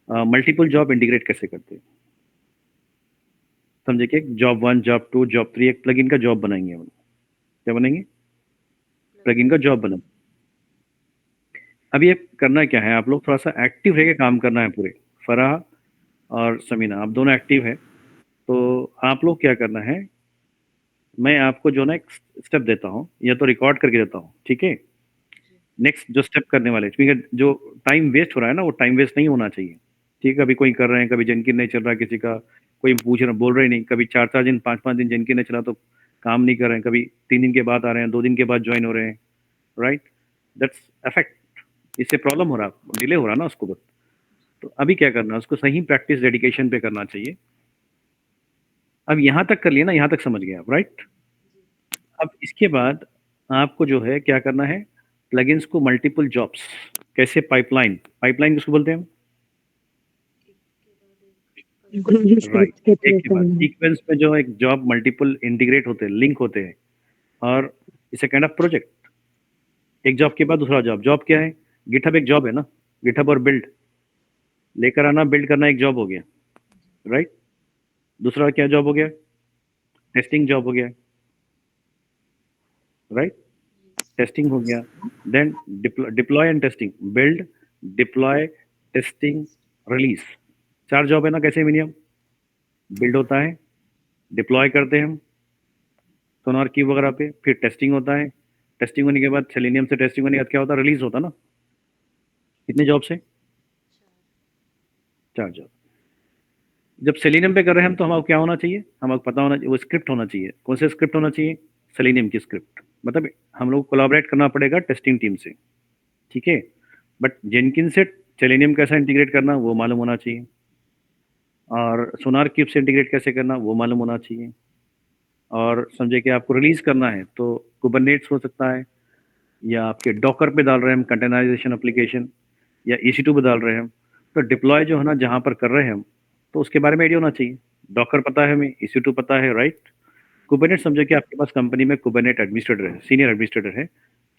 मल्टीपल जॉब इंटीग्रेट कैसे करते हैं। समझे कि जॉब 1, जॉब 2, जॉब 3, एक प्लगइन का जॉब बनाएंगे हम। क्या बनाएंगे, प्लगइन का जॉब बना। अब ये करना क्या है, आप लोग थोड़ा सा एक्टिव रह के काम करना है पूरे, फराह और समीना आप दोनों एक्टिव है। तो आप लोग क्या करना है, मैं आपको जो ना एक स्टेप देता हूँ या तो रिकॉर्ड करके देता हूँ, ठीक है। जी नेक्स्ट जो स्टेप करने वाले, क्योंकि जो टाइम वेस्ट हो रहा है ना वो टाइम वेस्ट नहीं होना चाहिए, ठीक है। कभी कोई कर रहे हैं, कभी जेनकिन नहीं चल रहा है किसी का, कोई पूछ रहा बोल रहे ही नहीं, कभी 4 4 दिन 5 5 दिन जेनकिन नहीं चला तो काम नहीं कर रहे हैं, कभी 3 दिन के बाद आ रहे हैं, 2 दिन के बाद ज्वाइन हो रहे हैं, राइट, दैट्स अफेक्ट, इससे प्रॉब्लम हो रहा है, डिले हो रहा है ना उसको बस। तो अभी क्या करना है, उसको सही प्रैक्टिस डेडिकेशन पे करना चाहिए। अब यहाँ तक कर लिया ना, यहाँ तक समझ गए आप, राइट। जी अब इसके बाद आपको जो है क्या करना है, प्लगइन्स को मल्टीपल जॉब्स कैसे, पाइपलाइन, पाइपलाइन किसको बोलते हैं हम, एक के बाद एक करके गूगल राइट, स्क्रिप्ट के एक थ्रू के बाद करना है। सीक्वेंस में जो एक जॉब मल्टीपल इंटीग्रेट होते हैं, लिंक होते हैं, और इसे काइंड ऑफ प्रोजेक्ट, एक जॉब के बाद दूसरा जॉब। जॉब क्या है, गिटहब एक जॉब है ना, गिटहब और बिल्ड लेकर आना, बिल्ड करना एक जॉब हो गया, जी राइट। दूसरा क्या जॉब हो गया, टेस्टिंग जॉब हो गया, राइट? टेस्टिंग हो गया, then deploy and testing, build, deploy, testing, release, 4 job है ना कैसे मिनिमम? बिल्ड होता है, डिप्लॉय करते हैं हम सोनार की वगैरह पे, फिर टेस्टिंग होता है, टेस्टिंग होने के बाद सेलेनियम से टेस्टिंग होने के बाद क्या होता है? रिलीज होता है ना। कितने जॉब से? 4 जॉब। जब सेलेनियम पे कर रहे हैं हम तो हमारा क्या होना चाहिए? हमारा पता होना चाहिए, वो स्क्रिप्ट होना चाहिए। कौन से स्क्रिप्ट होना चाहिए? सेलेनियम की स्क्रिप्ट। मतलब हम लोग कोलैबोरेट करना पड़ेगा टेस्टिंग टीम से, ठीक है? बट जेनकिन से सेलेनियम कैसा इंटीग्रेट करना वो मालूम होना चाहिए, और सोनार क्यूब से इंटीग्रेट कैसे करना वो मालूम होना चाहिए। और समझे कि आपको रिलीज करना है तो कुबरनेट्स हो सकता है, या आपके डॉकर पे डाल रहे हैं हम कंटेनराइजेशन एप्लीकेशन, या EC2 पे डाल रहे हैं हम, तो डिप्लॉय जो है ना जहाँ पर कर रहे हैं हम, तो उसके बारे में आइडिया होना चाहिए। डॉकर पता है हमें, EC2 पता है, राइट? कुबरनेट समझे कि आपके पास कंपनी में कुबरनेट एडमिनिस्ट्रेटर है, सीनियर एडमिनिस्ट्रेटर है,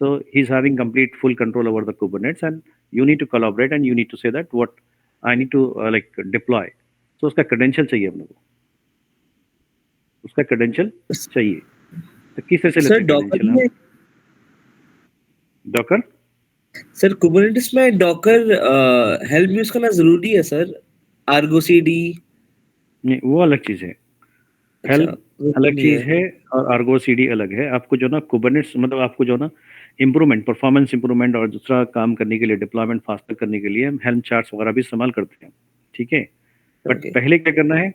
तो he is having complete full control over the Kubernetes, and you need to collaborate and you need to say that what I need to like deploy. तो उसका credential चाहिए हम लोग को, उसका क्रेडेंशियल चाहिए। तो किस तरह से सर लेते हैं डॉकर क्रेडेंशियल में, हम? डॉकर सर कुबरनेटिस में डॉकर हेल्प यूज करना जरूरी है सर? Ergo CD? नहीं, वो अलग चीज़ है। अच्छा, हेल्प वो अलग नहीं चीज़ है और आर्गो CD अलग है। आपको जो ना कुबरनेट्स मतलब आपको जो ना इम्प्रूवमेंट, परफॉर्मेंस इम्प्रूवमेंट और दूसरा काम करने के लिए, डिप्लॉयमेंट फास्टर करने के लिए हम हेल्म चार्ट्स वगैरह भी इस्तेमाल करते हैं, ठीक है? But okay. पहले क्या करना है,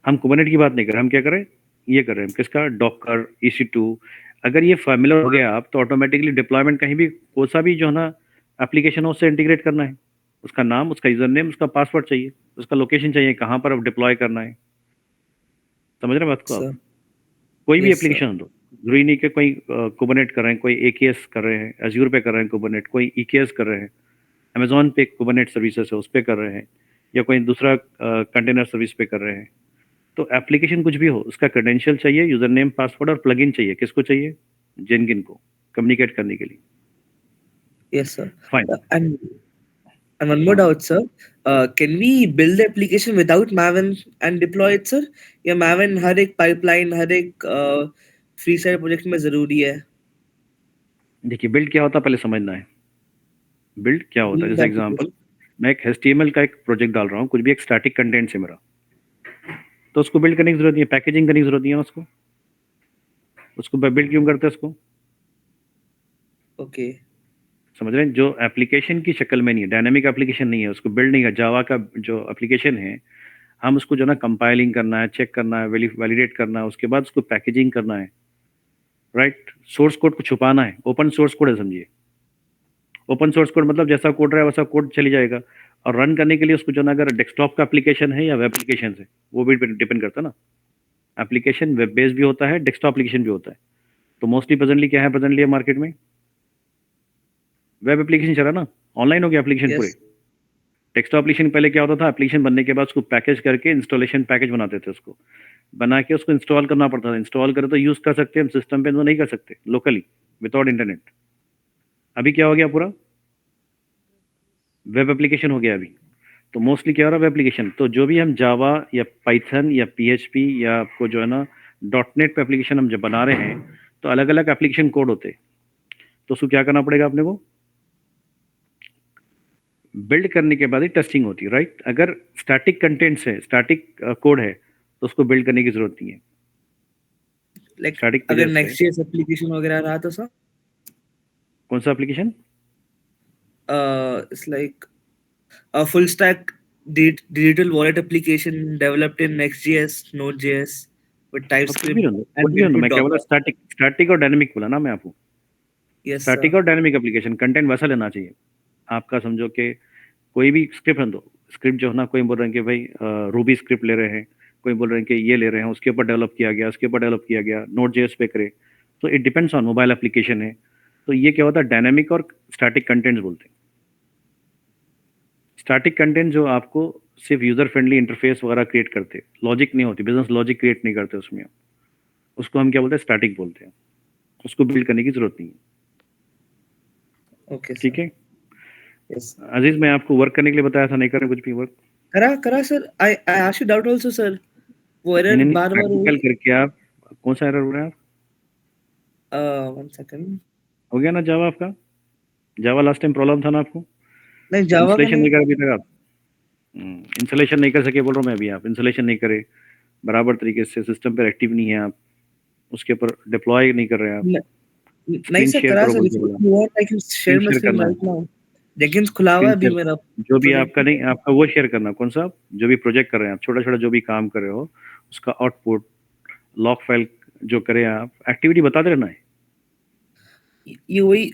हम कुबरनेट की बात नहीं कर रहे, हम क्या करें, ये कर रहे हैं किसका, डॉकर, EC2। अगर ये फैमिलियर हो गया आप तो ऑटोमेटिकली डिप्लॉयमेंट कहीं भी कोई सा भी जो है ना एप्लीकेशन हो उससे इंटीग्रेट करना है, उसका नाम, उसका यूजर नेम, उसका पासवर्ड चाहिए, उसका लोकेशन चाहिए, कहाँ पर अब डिप्लॉय करना है। समझ रहे हैं बात को आप? सर कोई भी यस सर। एप्लीकेशन दो, जरूरी नहीं कि कोई कुबरनेट कर रहे हैं, कोई AKS कर रहे हैं, एज्योर पे कर रहे हैं कुबरनेट, कोई EKS कर रहे हैं, अमेजोन पे कुबरनेट सर्विसेज है उस पे कर रहे हैं, या कोई दूसरा कंटेनर सर्विस पे कर रहे हैं। तो एप्लीकेशन कुछ भी हो, उसका क्रेडेंशियल चाहिए, यूजर नेम, पासवर्ड और प्लगइन चाहिए। किसको चाहिए? जेनकिन को कम्युनिकेट करने के लिए। Yes, sir. Fine. And one more हाँ, doubt, sir. Can we build the application without Maven and deploy it, sir? या Maven हर एक pipeline, हर एक free side project में जरूरी है? देखिए बिल्ड क्या होता है पहले समझना है। बिल्ड क्या होता है, Build जैसे the एग्जांपल application. मैं एक HTML का एक प्रोजेक्ट डाल रहा हूँ, कुछ भी एक स्टैटिक कंटेंट है मेरा, तो उसको बिल्ड करने की जरूरत नहीं है, पैकेजिंग करने की जरूरत नहीं है उसको। उसको बिल्ड क्यों करते हैं उसको? Okay. समझ रहे हैं? जो एप्लीकेशन की शक्ल में नहीं है, डायनामिक एप्लीकेशन नहीं है, उसको बिल्ड नहीं है। जावा का जो एप्लीकेशन है, हम उसको जो ना कंपाइलिंग करना है, चेक करना है, वैलिडेट करना है, उसके बाद उसको पैकेजिंग करना है, राइट? सोर्स कोड को छुपाना है। ओपन सोर्स कोड है समझिए, ओपन सोर्स कोड मतलब जैसा कोड रहा है वैसा कोड चली जाएगा। और रन करने के लिए उसको जो ना अगर डेस्कटॉप का एप्लीकेशन है या वेब एप्लीकेशन है, वो भी डिपेंड करता है ना। एप्लीकेशन वेब बेस्ड भी होता है, डेस्कटॉप एप्लीकेशन भी होता है। तो मोस्टली प्रेजेंटली क्या है, प्रेजेंटली मार्केट में वेब एप्लीकेशन चला ना, ऑनलाइन हो गया एप्लीकेशन पूरे। Yes. डेस्कटॉप एप्लीकेशन पहले क्या होता था, एप्लीकेशन बनने के बाद उसको पैकेज करके इंस्टॉलेशन पैकेज बनाते थे, उसको बना के उसको इंस्टॉल करना पड़ता था। इंस्टॉल करें तो यूज़ कर सकते हैं हम सिस्टम पे, तो नहीं कर सकते लोकली विदाउट इंटरनेट। अभी क्या हो गया, पूरा वेब एप्लीकेशन हो गया अभी। तो मोस्टली क्या हो रहा है, वेब एप्लीकेशन। तो जो भी हम जावा या पाइथन या PHP या आपको जो है ना .NET पे एप्लीकेशन हम जब बना रहे हैं, तो अलग अलग एप्लीकेशन कोड होते हैं। तो उसको क्या करना पड़ेगा अपने को, बिल्ड करने के बाद ही टेस्टिंग होती है, राइट? अगर स्टैटिक कंटेंट्स है, स्टैटिक कोड है, तो उसको बिल्ड करने की जरूरत नहीं है। Like स्टैटिक अगर पेजेस है। Next.js application वगैरह रहा तो sir? कौन सा application? It's like a full stack digital wallet application developed in Next.js, Node.js with कुछ भी TypeScript रहने दो, कुछ and भी रहने built दो। with मैं क्या बोला, Docker. स्टैटिक स्टैटिक और डायनेमिक बोला ना मैं आपको। Yes, static sir. और डायनेमिक एप्लीकेशन कंटेंट वैसा लेना चाहिए आपका। समझो कि कोई भी स्क्रिप्ट रन दो, स्क्रिप्ट जो है ना, कोई बोल रहे हैं कि भाई रूबी स्क्रिप्ट ले रहे हैं, कोई बोल रहे हैं कि ये ले रहे हैं, उसके ऊपर डेवलप किया गया, उसके ऊपर डेवलप किया गया, Node.js पे करे। तो it depends on, mobile application है। तो ये क्या होता है, डायनेमिक और स्टैटिक कंटेंट्स बोलते हैं। स्टैटिक कंटेंट जो आपको सिर्फ यूजर फ्रेंडली इंटरफेस वगैरह क्रिएट करते, लॉजिक नहीं होती, बिजनेस लॉजिक क्रिएट नहीं करते उसमें, उसको हम क्या बोलते हैं, स्टैटिक बोलते हैं। उसको बिल्ड करने की जरूरत नहीं है, Okay, sir. ठीक है? Yes. अजीज, मैं आपको वर्क करने के लिए बताया था, नहीं कर रहे कुछ भी वर्क? करा sir. I asked you doubt also, sir. वो एरर नहीं, बार-बार प्रैक्टिकल करके आप कौन सा एरर हो रहा है? 1 सेकंड। हो गया ना जावा आपका? जावा लास्ट टाइम प्रॉब्लम था ना आपको? नहीं, जावा का इंस्टॉलेशन नहीं। नहीं करा अभी तक आप? इंस्टॉलेशन नहीं कर सके बोल रहा हूँ मैं अभी। आप इंस्टॉलेशन नहीं करे बराबर तरीके से, सिस्टम पर एक्टिव नहीं है आप, उसके ऊपर डिप्लॉय नहीं कर रहे हैं आप। नहीं स्क्रीन सर, शेयर करा करो सर। बोल इफ के बोला। You want I can share screen my share screen करना है, राइट नाउ। जेकिंस खुला हुआ है स्क्रीन अभी शेयर मेरा जो भी प्रोजेक्ट आपका नहीं, आपका वो शेयर करना। कौन सा? जो भी प्रोजेक्ट कर रहे हैं आप, छोटा छोटा जो भी काम कर रहे हो, उसका आउटपुट लॉग फाइल जो करें आप, एक्टिविटी बताते रहना है। ये वही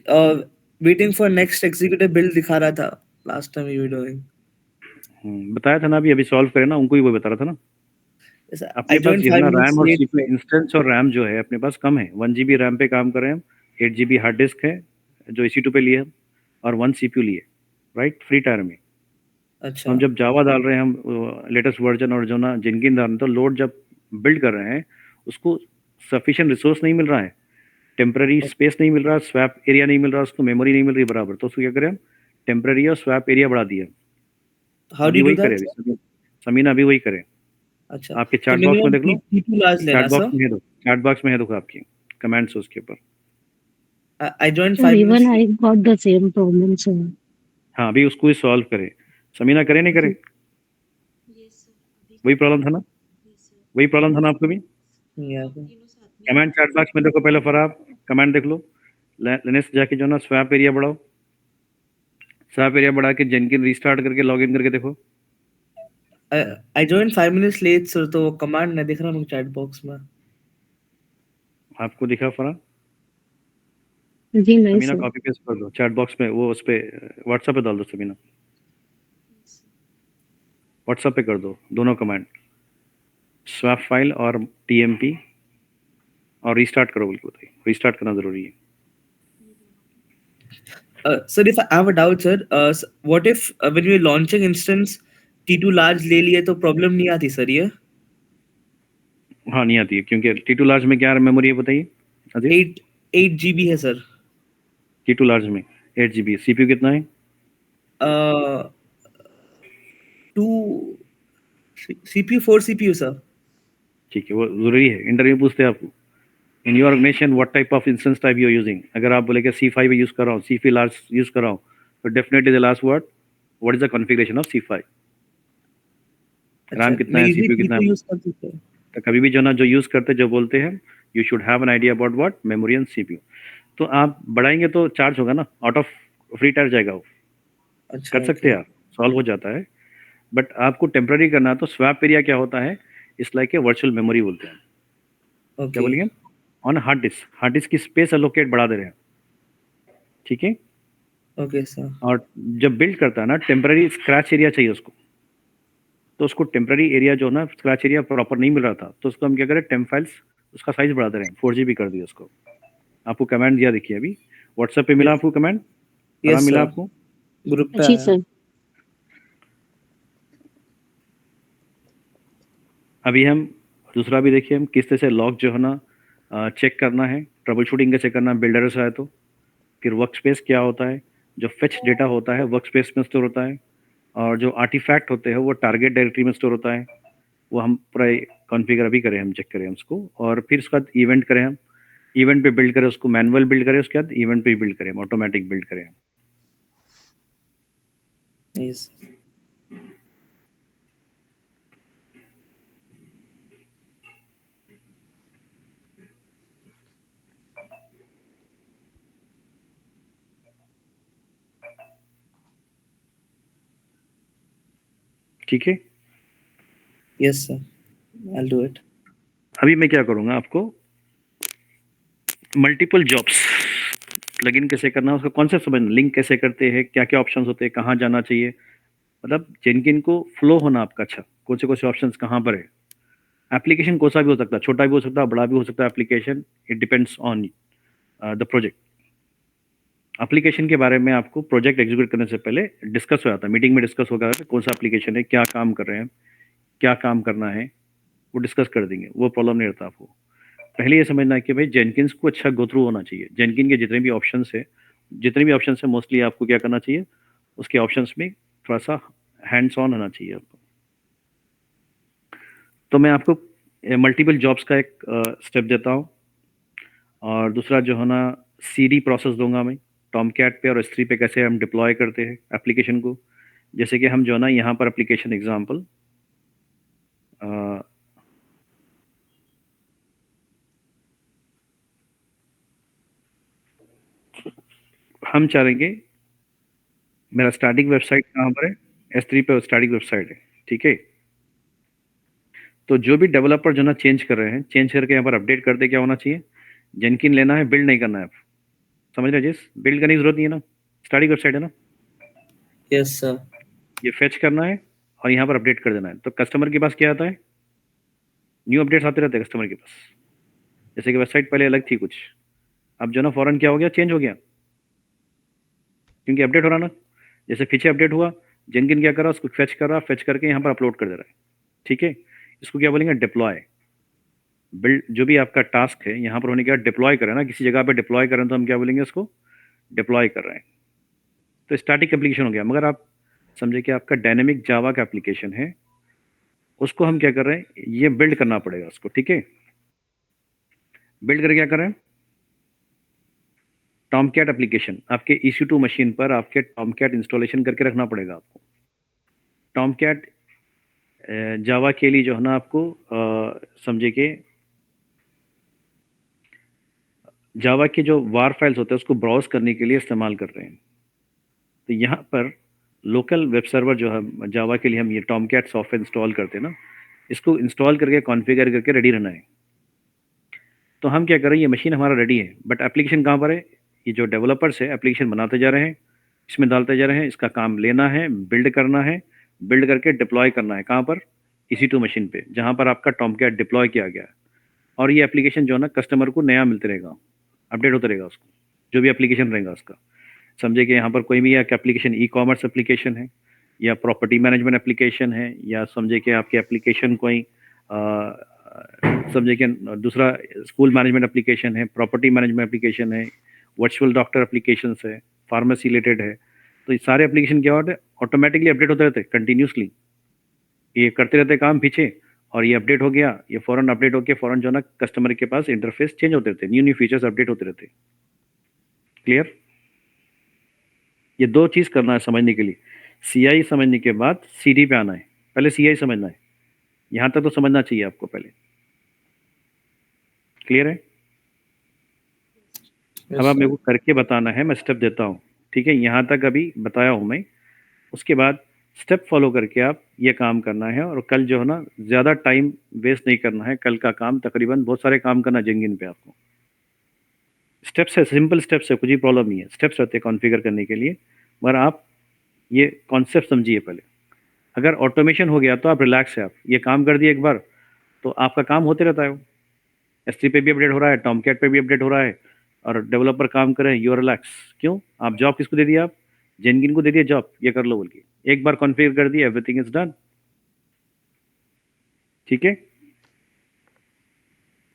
waiting for next executive build दिखा रहा था last time you were doing. बताया था ना अभी सॉल्व करें ना, उनको ही वो बता रहा था ना। आई अपने पास जॉइन जो है 5 ना मिनट्स रैम और लेट सीपीयू सर। इंस्टेंस और रैम जो है अपने पास कम है। 1 GB रैम पे काम कर रहे हैं हम, 8 GB हार्ड डिस्क है जो EC2 पे लिए हम, और 1 CPU लिए, राइट, फ्री टायर में। अच्छा, हम जब जावा डाल रहे हैं, हम लेटेस्ट वर्जन और जो ना जेनकिन डाल रहे हैं, तो लोड जब बिल्ड कर रहे हैं उसको सफिशिएंट रिसोर्स नहीं मिल रहा है, टेम्पररी स्पेस नहीं मिल रहा, स्वैप एरिया नहीं मिल रहा, उसको मेमोरी नहीं मिल रही बराबर, तो उसको क्या करें हम, टेम्पररी और स्वैप एरिया बढ़ा दिया। हाउ डू अभी यू डू वही करे दैट अभी सर? समीना, अभी वही करे। अच्छा, आपके तो चैट बॉक्स में मिनिमम देख लो, T2 लार्ज लेना चैट बॉक्स सर। में है, दो चैट बॉक्स में है, देखो आपकी कमेंट्स उसके ऊपर। I join Sir, 5 even minutes I got the same problem, sir. हाँ, अभी उसको ही सॉल्व करे। समीना करे नहीं करे? यस सर, अभी वही कर प्रॉब्लम था ना? Yes sir. वही प्रॉब्लम था ना आपको भी? या तीनों साथ में कमेंट चैट बॉक्स में देखो पहले, फराब कमेंट देख लो। लेनेस जाके जो ना स्वैप एरिया बढ़ाओ, स्वैप एरिया बढ़ा के जेनकिन रीस्टार्ट करके लॉगिन करके देखो। I join 5 minutes late sir, तो कमांड नहीं दिख रहा मुझे चैट बॉक्स में। आपको दिखा फरा? जी नहीं समीना सर। कॉपी पेस्ट कर दो चैट बॉक्स में, वो उस पे व्हाट्सएप पे डाल दो समीना, यस सर। व्हाट्सएप पे कर दो दोनों कमांड, स्वैप फाइल और TMP, और रीस्टार्ट करो बोल के बताइए। रीस्टार्ट करना जरूरी है। Sir, if I have a doubt, sir, what if when we're launching instance T2 large ले लिए तो प्रॉब्लम नहीं आती सर ये? हाँ, नहीं आती है, क्योंकि T2 लार्ज में क्या मेमोरी है बताइए अजीत? 8 GB है सर। T2 लार्ज में 8 GB, CPU कितना है? 2 CPU 4 CPU सर। ठीक है, वो जरूरी है, इंटरव्यू पूछते हैं आपको, in your organization what type of instance type you are using. अगर आप बोले कि C5 यूज कर रहा हूँ, C5 लार्ज यूज कर रहा हूँ, तो definitely the last word, what is the configuration of C5, अच्छा, रैम कितना मैं है, इजी CPU कितना T2 है। यूज कर सकते हैं। तो कभी भी जो ना जो यूज करते जो बोलते हैं, you should have an idea about what memory and CPU। तो आप बढ़ाएंगे तो चार्ज होगा ना, आउट ऑफ फ्री टायर जाएगा वो, अच्छा, कर सकते हैं आप, सॉल्व हो जाता है। बट आपको टेम्पररी करना है तो स्वैप एरिया क्या होता है, इस लाइक ए वर्चुअल मेमोरी बोलते हैं। क्या ओके, बोलेंगे? ऑन हार्ड डिस्क की स्पेस एलोकेट बढ़ा दे रहे हैं, ठीक है। Okay sir. और जब बिल्ड करता है ना, टेम्पररी स्क्रैच एरिया चाहिए उसको, तो उसको टेम्पररी एरिया जो ना स्क्रैच एरिया प्रॉपर नहीं मिल रहा था, तो उसको हम क्या करें, टेम्प फाइल्स उसका साइज बढ़ा दे रहे हैं, 4 GB कर दिया उसको। आपको कमेंट दिया देखिए अभी व्हाट्सएप पे मिला आपको कमेंट, आराम यस मिला सर, आपको। ग्रुप पे जी आया। सर। अभी हम दूसरा भी देखिए, हम किस तरह से लॉग जो है ना चेक करना है, ट्रबल शूटिंग कैसे करना है, बिल्डर से आए तो। फिर वर्क स्पेस क्या होता है, जो फेच डेटा होता है वर्क स्पेस में स्टोर होता है, और जो आर्टिफैक्ट होते हैं वो टारगेट डायरेक्टरी में स्टोर होता है। वो हम पूरा कॉन्फ़िगर अभी करें, हम चेक करें हम उसको, और फिर उसके बाद इवेंट करें, हम इवेंट पे बिल्ड करें, उसको मैनुअल बिल्ड करें, उसके बाद इवेंट पे बिल्ड करें, ऑटोमेटिक बिल्ड करें। यस, ठीक है। Yes sir, I will do it. अभी मैं क्या करूँगा, आपको मल्टीपल जॉब्स प्लगइन कैसे करना है उसका कॉन्सेप्ट समझना, लिंक कैसे करते हैं, क्या क्या ऑप्शंस होते हैं, कहाँ जाना चाहिए, मतलब जेनकिन को फ्लो होना आपका अच्छा, कौन से ऑप्शंस कहाँ पर है। एप्लीकेशन कौन सा भी हो सकता है, छोटा भी हो सकता है, बड़ा भी हो सकता है application, it depends on the project. Application के बारे में आपको प्रोजेक्ट एग्जीक्यूट करने से पहले डिस्कस हो जाता है, मीटिंग में डिस्कस होगा कौन सा एप्लीकेशन है, क्या काम कर रहे हैं, क्या काम करना है, वो डिस्कस कर देंगे, वो प्रॉब्लम नहीं रहता आपको। पहले ये समझना है कि भाई जेनकिन्स को अच्छा गो थ्रू होना चाहिए, जेनकिन के जितने भी ऑप्शंस है मोस्टली आपको क्या करना चाहिए, उसके ऑप्शंस में थोड़ा सा हैंड्स ऑन होना चाहिए आपको। तो मैं आपको मल्टीपल जॉब्स का एक स्टेप देता हूँ, और दूसरा जो है ना सीडी प्रोसेस दूंगा मैं, टॉमकैट पे और S3 पे कैसे हम डिप्लॉय करते हैं एप्लीकेशन को। जैसे कि हम जो है ना यहाँ पर एप्लीकेशन एग्जांपल हम चाहेंगे, मेरा स्टार्टिंग वेबसाइट कहाँ पर है, S3 पे स्टार्टिंग वेबसाइट है, ठीक है। तो जो भी डेवलपर जो ना चेंज कर रहे हैं, चेंज करके यहाँ पर अपडेट करते क्या होना चाहिए, जेनकिन लेना है, बिल्ड नहीं करना है। आप समझ रहे हैं जिस बिल्ड करने की जरूरत नहीं है ना, स्टार्टिंग वेबसाइट है ना, यस सर। ये फेच करना है और यहाँ पर अपडेट कर देना है। तो कस्टमर के पास क्या आता है, न्यू अपडेट्स आते रहते हैं कस्टमर के पास। जैसे कि वेबसाइट पहले अलग थी कुछ, अब जो ना फौरन क्या हो गया, चेंज हो गया, क्योंकि अपडेट हो रहा ना। जैसे पीछे अपडेट हुआ, जेनकिन क्या कर रहा, उसको फेच कर रहा, फेच करके यहाँ पर अपलोड कर दे रहा है, ठीक है। इसको क्या बोलेंगे, डिप्लॉय। बिल्ड जो भी आपका टास्क है यहाँ पर होने के बाद डिप्लॉय करें ना, किसी जगह पे डिप्लॉय करें तो हम क्या बोलेंगे, उसको डिप्लॉय कर रहे हैं। तो स्टैटिक एप्लीकेशन हो गया। मगर आप समझे कि आपका डायनेमिक जावा का एप्लीकेशन है, उसको हम क्या कर रहे हैं, ये बिल्ड करना पड़ेगा उसको, ठीक है। बिल्ड करके क्या करें, टॉमकैट एप्लीकेशन आपके EC2 मशीन पर आपके टॉमकैट इंस्टॉलेशन करके रखना पड़ेगा आपको। टॉमकैट जावा के लिए जो है ना आपको समझे कि जावा के जो वार फाइल्स होते हैं उसको ब्राउज करने के लिए इस्तेमाल कर रहे हैं। तो यहाँ पर लोकल वेब सर्वर जो है जावा के लिए, हम ये टॉमकैट सॉफ्टवेयर इंस्टॉल करते हैं ना, इसको इंस्टॉल करके कॉन्फ़िगर करके रेडी रहना है। तो हम क्या कर रहे हैं, ये मशीन हमारा रेडी है, बट एप्लीकेशन कहाँ पर है, ये जो डेवलपर्स है एप्लीकेशन बनाते जा रहे हैं, इसमें डालते जा रहे हैं, इसका काम लेना है, बिल्ड करना है, बिल्ड करके डिप्लॉय करना है कहाँ पर, EC2 मशीन पे, जहाँ पर आपका टॉमकैट डिप्लॉय किया गया है। और ये एप्लीकेशन जो है ना कस्टमर को नया मिलते रहेगा, अपडेट होता रहेगा उसको, जो भी एप्लीकेशन रहेगा उसका। समझे कि यहाँ पर कोई भी एक एप्लीकेशन ई-कॉमर्स एप्लीकेशन है, या प्रॉपर्टी मैनेजमेंट एप्लीकेशन है, या समझे कि आपकी एप्लीकेशन कोई समझे कि दूसरा स्कूल मैनेजमेंट एप्लीकेशन है, प्रॉपर्टी मैनेजमेंट एप्लीकेशन है, वर्चुअल डॉक्टर एप्लीकेशन है, फार्मेसी रिलेटेड है। तो ये सारे एप्लीकेशन क्या होते हैं, ऑटोमेटिकली अपडेट होते रहते हैं कंटिन्यूसली, ये करते रहते काम पीछे, और ये अपडेट हो गया, ये फौरन अपडेट होकर फौरन जो ना कस्टमर के पास इंटरफेस चेंज होते रहते, न्यू न्यू फीचर्स अपडेट होते रहते। क्लियर, ये दो चीज़ करना है समझने के लिए। CI समझने के बाद CD पे आना है, पहले CI समझना है, यहाँ तक तो समझना चाहिए आपको पहले। क्लियर है, अब आप मेरे को करके बताना है, मैं स्टेप देता हूँ, ठीक है। यहाँ तक अभी बताया हूँ मैं, उसके बाद स्टेप फॉलो करके आप ये काम करना है। और कल जो है ना ज़्यादा टाइम वेस्ट नहीं करना है, कल का काम तकरीबन बहुत सारे काम करना जेनकिन पे आपको। स्टेप्स है, सिंपल स्टेप्स है, कुछ ही प्रॉब्लम नहीं है, स्टेप्स रहते हैं कॉन्फ़िगर करने के लिए, मगर आप ये कॉन्सेप्ट समझिए पहले। अगर ऑटोमेशन हो गया तो आप रिलैक्स है, आप ये काम कर दिए एक बार तो आपका काम होते रहता है। वो S3 पे भी अपडेट हो रहा है, टॉमकैट पे भी अपडेट हो रहा है, और डेवलपर काम कर रहे हैं, यू रिलैक्स। क्यों, आप जॉब किसको दे दिया, आप जेनकिन को दे दिया जॉब, ये कर लो बोल के, एक बार कॉन्फ़िगर कर दिया, एवरीथिंग इज डन, ठीक है।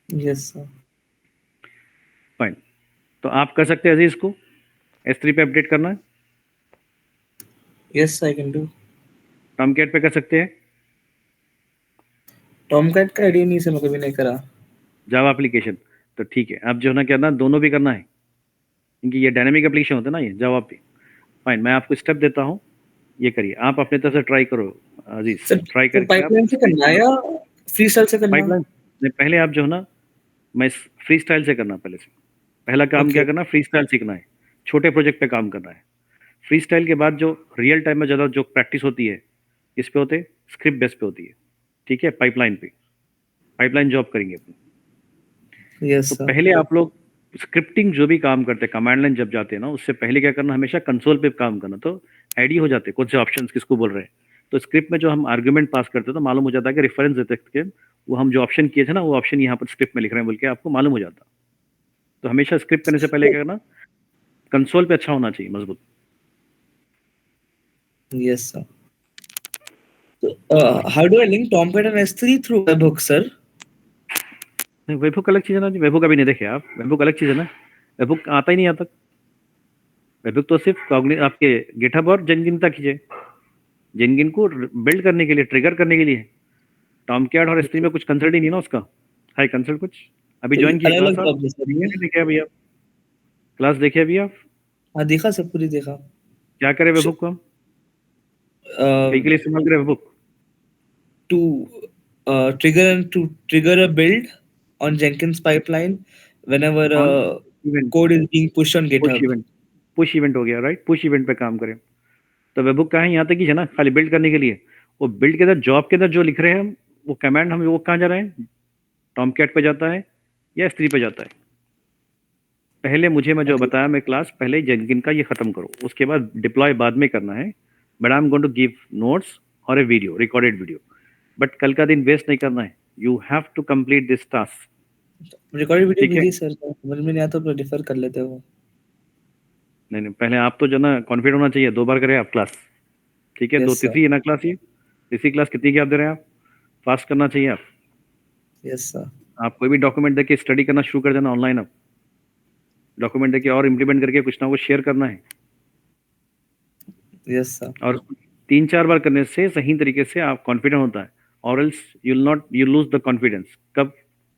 Yes sir. फाइन, तो आप कर सकते हैं अजीज को S3 पे अपडेट करना है, yes I can do. Tomcat पे कर सकते हैं, टॉमकैट का आईडिया नहीं से मैं कभी नहीं करा। जावा एप्लीकेशन, तो ठीक है। अब जो है ना करना, दोनों भी करना है, क्योंकि ये डायनेमिक एप्लीकेशन होता है ना ये जावा पे। फाइन, मैं आपको स्टेप देता हूँ, ये करिए, आप अपने तरफ से ट्राई करो अजीज, सर ट्राई तो करके आप पाइपलाइन से करना है या फ्री स्टाइल से करना है? पाइपलाइन पहले आप जो है ना, मैं फ्री स्टाइल से करना, पहले से पहला काम क्या ओके करना, फ्री स्टाइल सीखना है, छोटे प्रोजेक्ट पे काम करना है। फ्री स्टाइल के बाद जो रियल टाइम में ज़्यादा जो प्रैक्टिस होती है किस पे होते, स्क्रिप्ट बेस पे होती है, ठीक है। पाइपलाइन पे, पाइपलाइन जॉब करेंगे अपनी। यस तो सर। पहले आप लोग स्क्रिप्टिंग जो भी काम करते हैं, कमांड लाइन जब जाते हैं ना, उससे पहले क्या करना, हमेशा कंसोल पे काम करना, तो आइडिया हो जाते हैं कौन से ऑप्शन किसको बोल रहे हैं। तो स्क्रिप्ट में जो हम आर्गुमेंट पास करते हैं तो मालूम हो जाता है कि रेफरेंस देते के वो हम जो ऑप्शन किए थे ना, वो ऑप्शन यहाँ पर स्क्रिप्ट में लिख रहे हैं बोल के आपको मालूम हो जाता। तो हमेशा स्क्रिप्ट करने से पहले क्या करना, कंसोल पे अच्छा होना चाहिए, मजबूत। Yes sir. How do I link Tomcat and S3 through webhook sir? नहीं, वेबहुक अलग चीज़ है ना जी, वेबहुक अभी नहीं देखे आप, वेबहुक अलग चीज़ है ना, वेबहुक आता ही नहीं आता। वेबहुक तो सिर्फ आपके गिटहब और जेनकिन तक ही है, जेनकिन को बिल्ड करने के लिए, ट्रिगर करने के लिए। टॉमकैट और S3 में कुछ कंसर्ट ही नहीं ना उसका, है कंसर्ट कुछ? अभी ज्वाइन किया अलग-अलग क्लास आप? जॉब है सर ये। नहीं देखे अभी आप? क्लास देखे अभी आप? हाँ, देखा सर, पूरी देखा। क्या करें वेबबुक को हम? कई के लिए इस्तेमाल करें WebBook? To trigger a build on Jenkins pipeline whenever On a event, code is being pushed on push GitHub. Event, push event हो गया राइट, पुश इवेंट पे काम करें। तो वेबबुक कहाँ है? यहाँ तक ही है ना, खाली बिल्ड करने के लिए। वो बिल्ड के अंदर जॉब के अंदर जो लिख रहे हैं हम, वो कमांड हम वो कहाँ जा रहे हैं? टॉमकैट पे जाता है या S3 पे जाता है? पहले मुझे मैं जो बताया मैं क्लास पहले जेनकिन का ये खत्म करो, उसके बाद डिप्लॉय बाद में करना है। But I am going to give notes और a video, recorded video. But कल का दिन वेस्ट नहीं करना है, you have to complete this task. Recorded video ठीक है? भेजिए सर, समझ में नहीं आता तो डिफर कर लेते हो। नहीं नहीं, पहले आप तो जो ना कॉन्फिडेंट होना चाहिए, 2 बार करें आप क्लास। ठीक है? Yes, दो sir. तीसरी है ना क्लास ये? तीसरी क्लास कितनी की आप दे रहे हैं आप? फास्ट करना चाहिए आप। Yes, sir. आप कोई भी डॉक्यूमेंट देके स्टडी करना शुरू कर देना ऑनलाइन अब। डॉक्यूमेंट देके और इम्प्लीमेंट करके कुछ ना कुछ शेयर करना है। Yes, sir. और 3-4 बार करने से सही तरीके से आप कॉन्फिडेंट होता है, और else you lose the confidence. कब?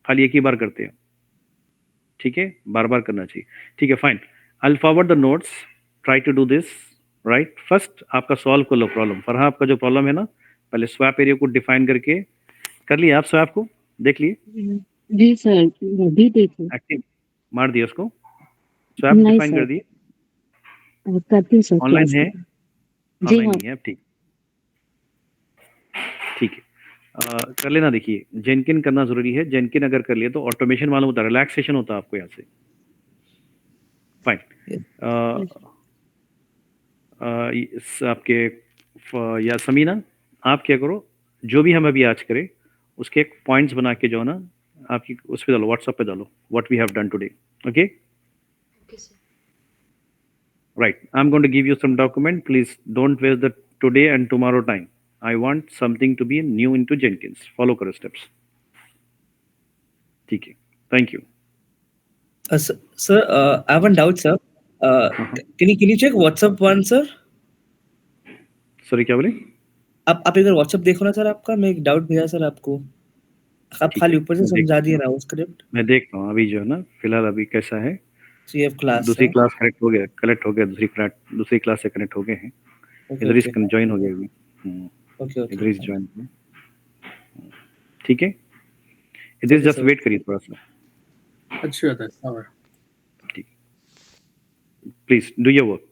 खाली एक ही बार करते हैं। ठीक है? बार-बार करना चाहिए। ठीक है, fine. I will forward the notes, try to do this, right? First आपका सॉल्व कर लो प्रॉब्लम। फरहा आपका जो प्रॉब्लम है ना, पहले स्वैप एरिया को डिफाइन करके कर लिया आप स्वैप को? देख लिए? जी सर, अभी देखो। एक्टिव मार दिया उसको? स्वैप नहीं डिफाइन कर सर, दिए? करती हूँ सर ऑनलाइन क्लास है? में। जी ऑनलाइन हाँ, नहीं है अब, ठीक। ठीक है। कर लेना। देखिए, जेनकिन करना ज़रूरी है। जेनकिन अगर कर लिए तो ऑटोमेशन मालूम होता है, रिलैक्सेशन होता है आपको यहाँ से। फाइन। आपके या समीना, आप क्या करो, जो भी हम अभी आज करें उसके एक पॉइंट्स बना के जो है ना आपकी उस पे डालो, व्हाट्सएप पे डालो, what we have done today. Okay okay sir. Right, I am going to give you some document, please don't waste the today and tomorrow time. I want something to be new into Jenkins. Follow करो steps. ठीक है, thank you. Sir, I have one doubt, sir. Can you check WhatsApp one, sir? Sorry, क्या बोले? आप एक बार WhatsApp देखो ना sir आपका, मैं एक डाउट भेजा सर आपको। आप ठीक खाली है, ऊपर से मैं देख समझा दिए ना वो स्क्रिप्ट। मैं देखता हूँ अभी जो है ना, फिलहाल अभी कैसा है। So you have class, दूसरी sir. क्लास कनेक्ट हो गया, दूसरी क्लास से कनेक्ट हो गए हैं। Okay, इधर okay. ज्वाइन हो गया अभी। Okay, इधर ही okay. ज्वाइन हुआ। ठीक है, इधर Okay, जस्ट sir. वेट करिए थोड़ा सा। अच्छी बात है। ठीक, प्लीज डू योर वर्क।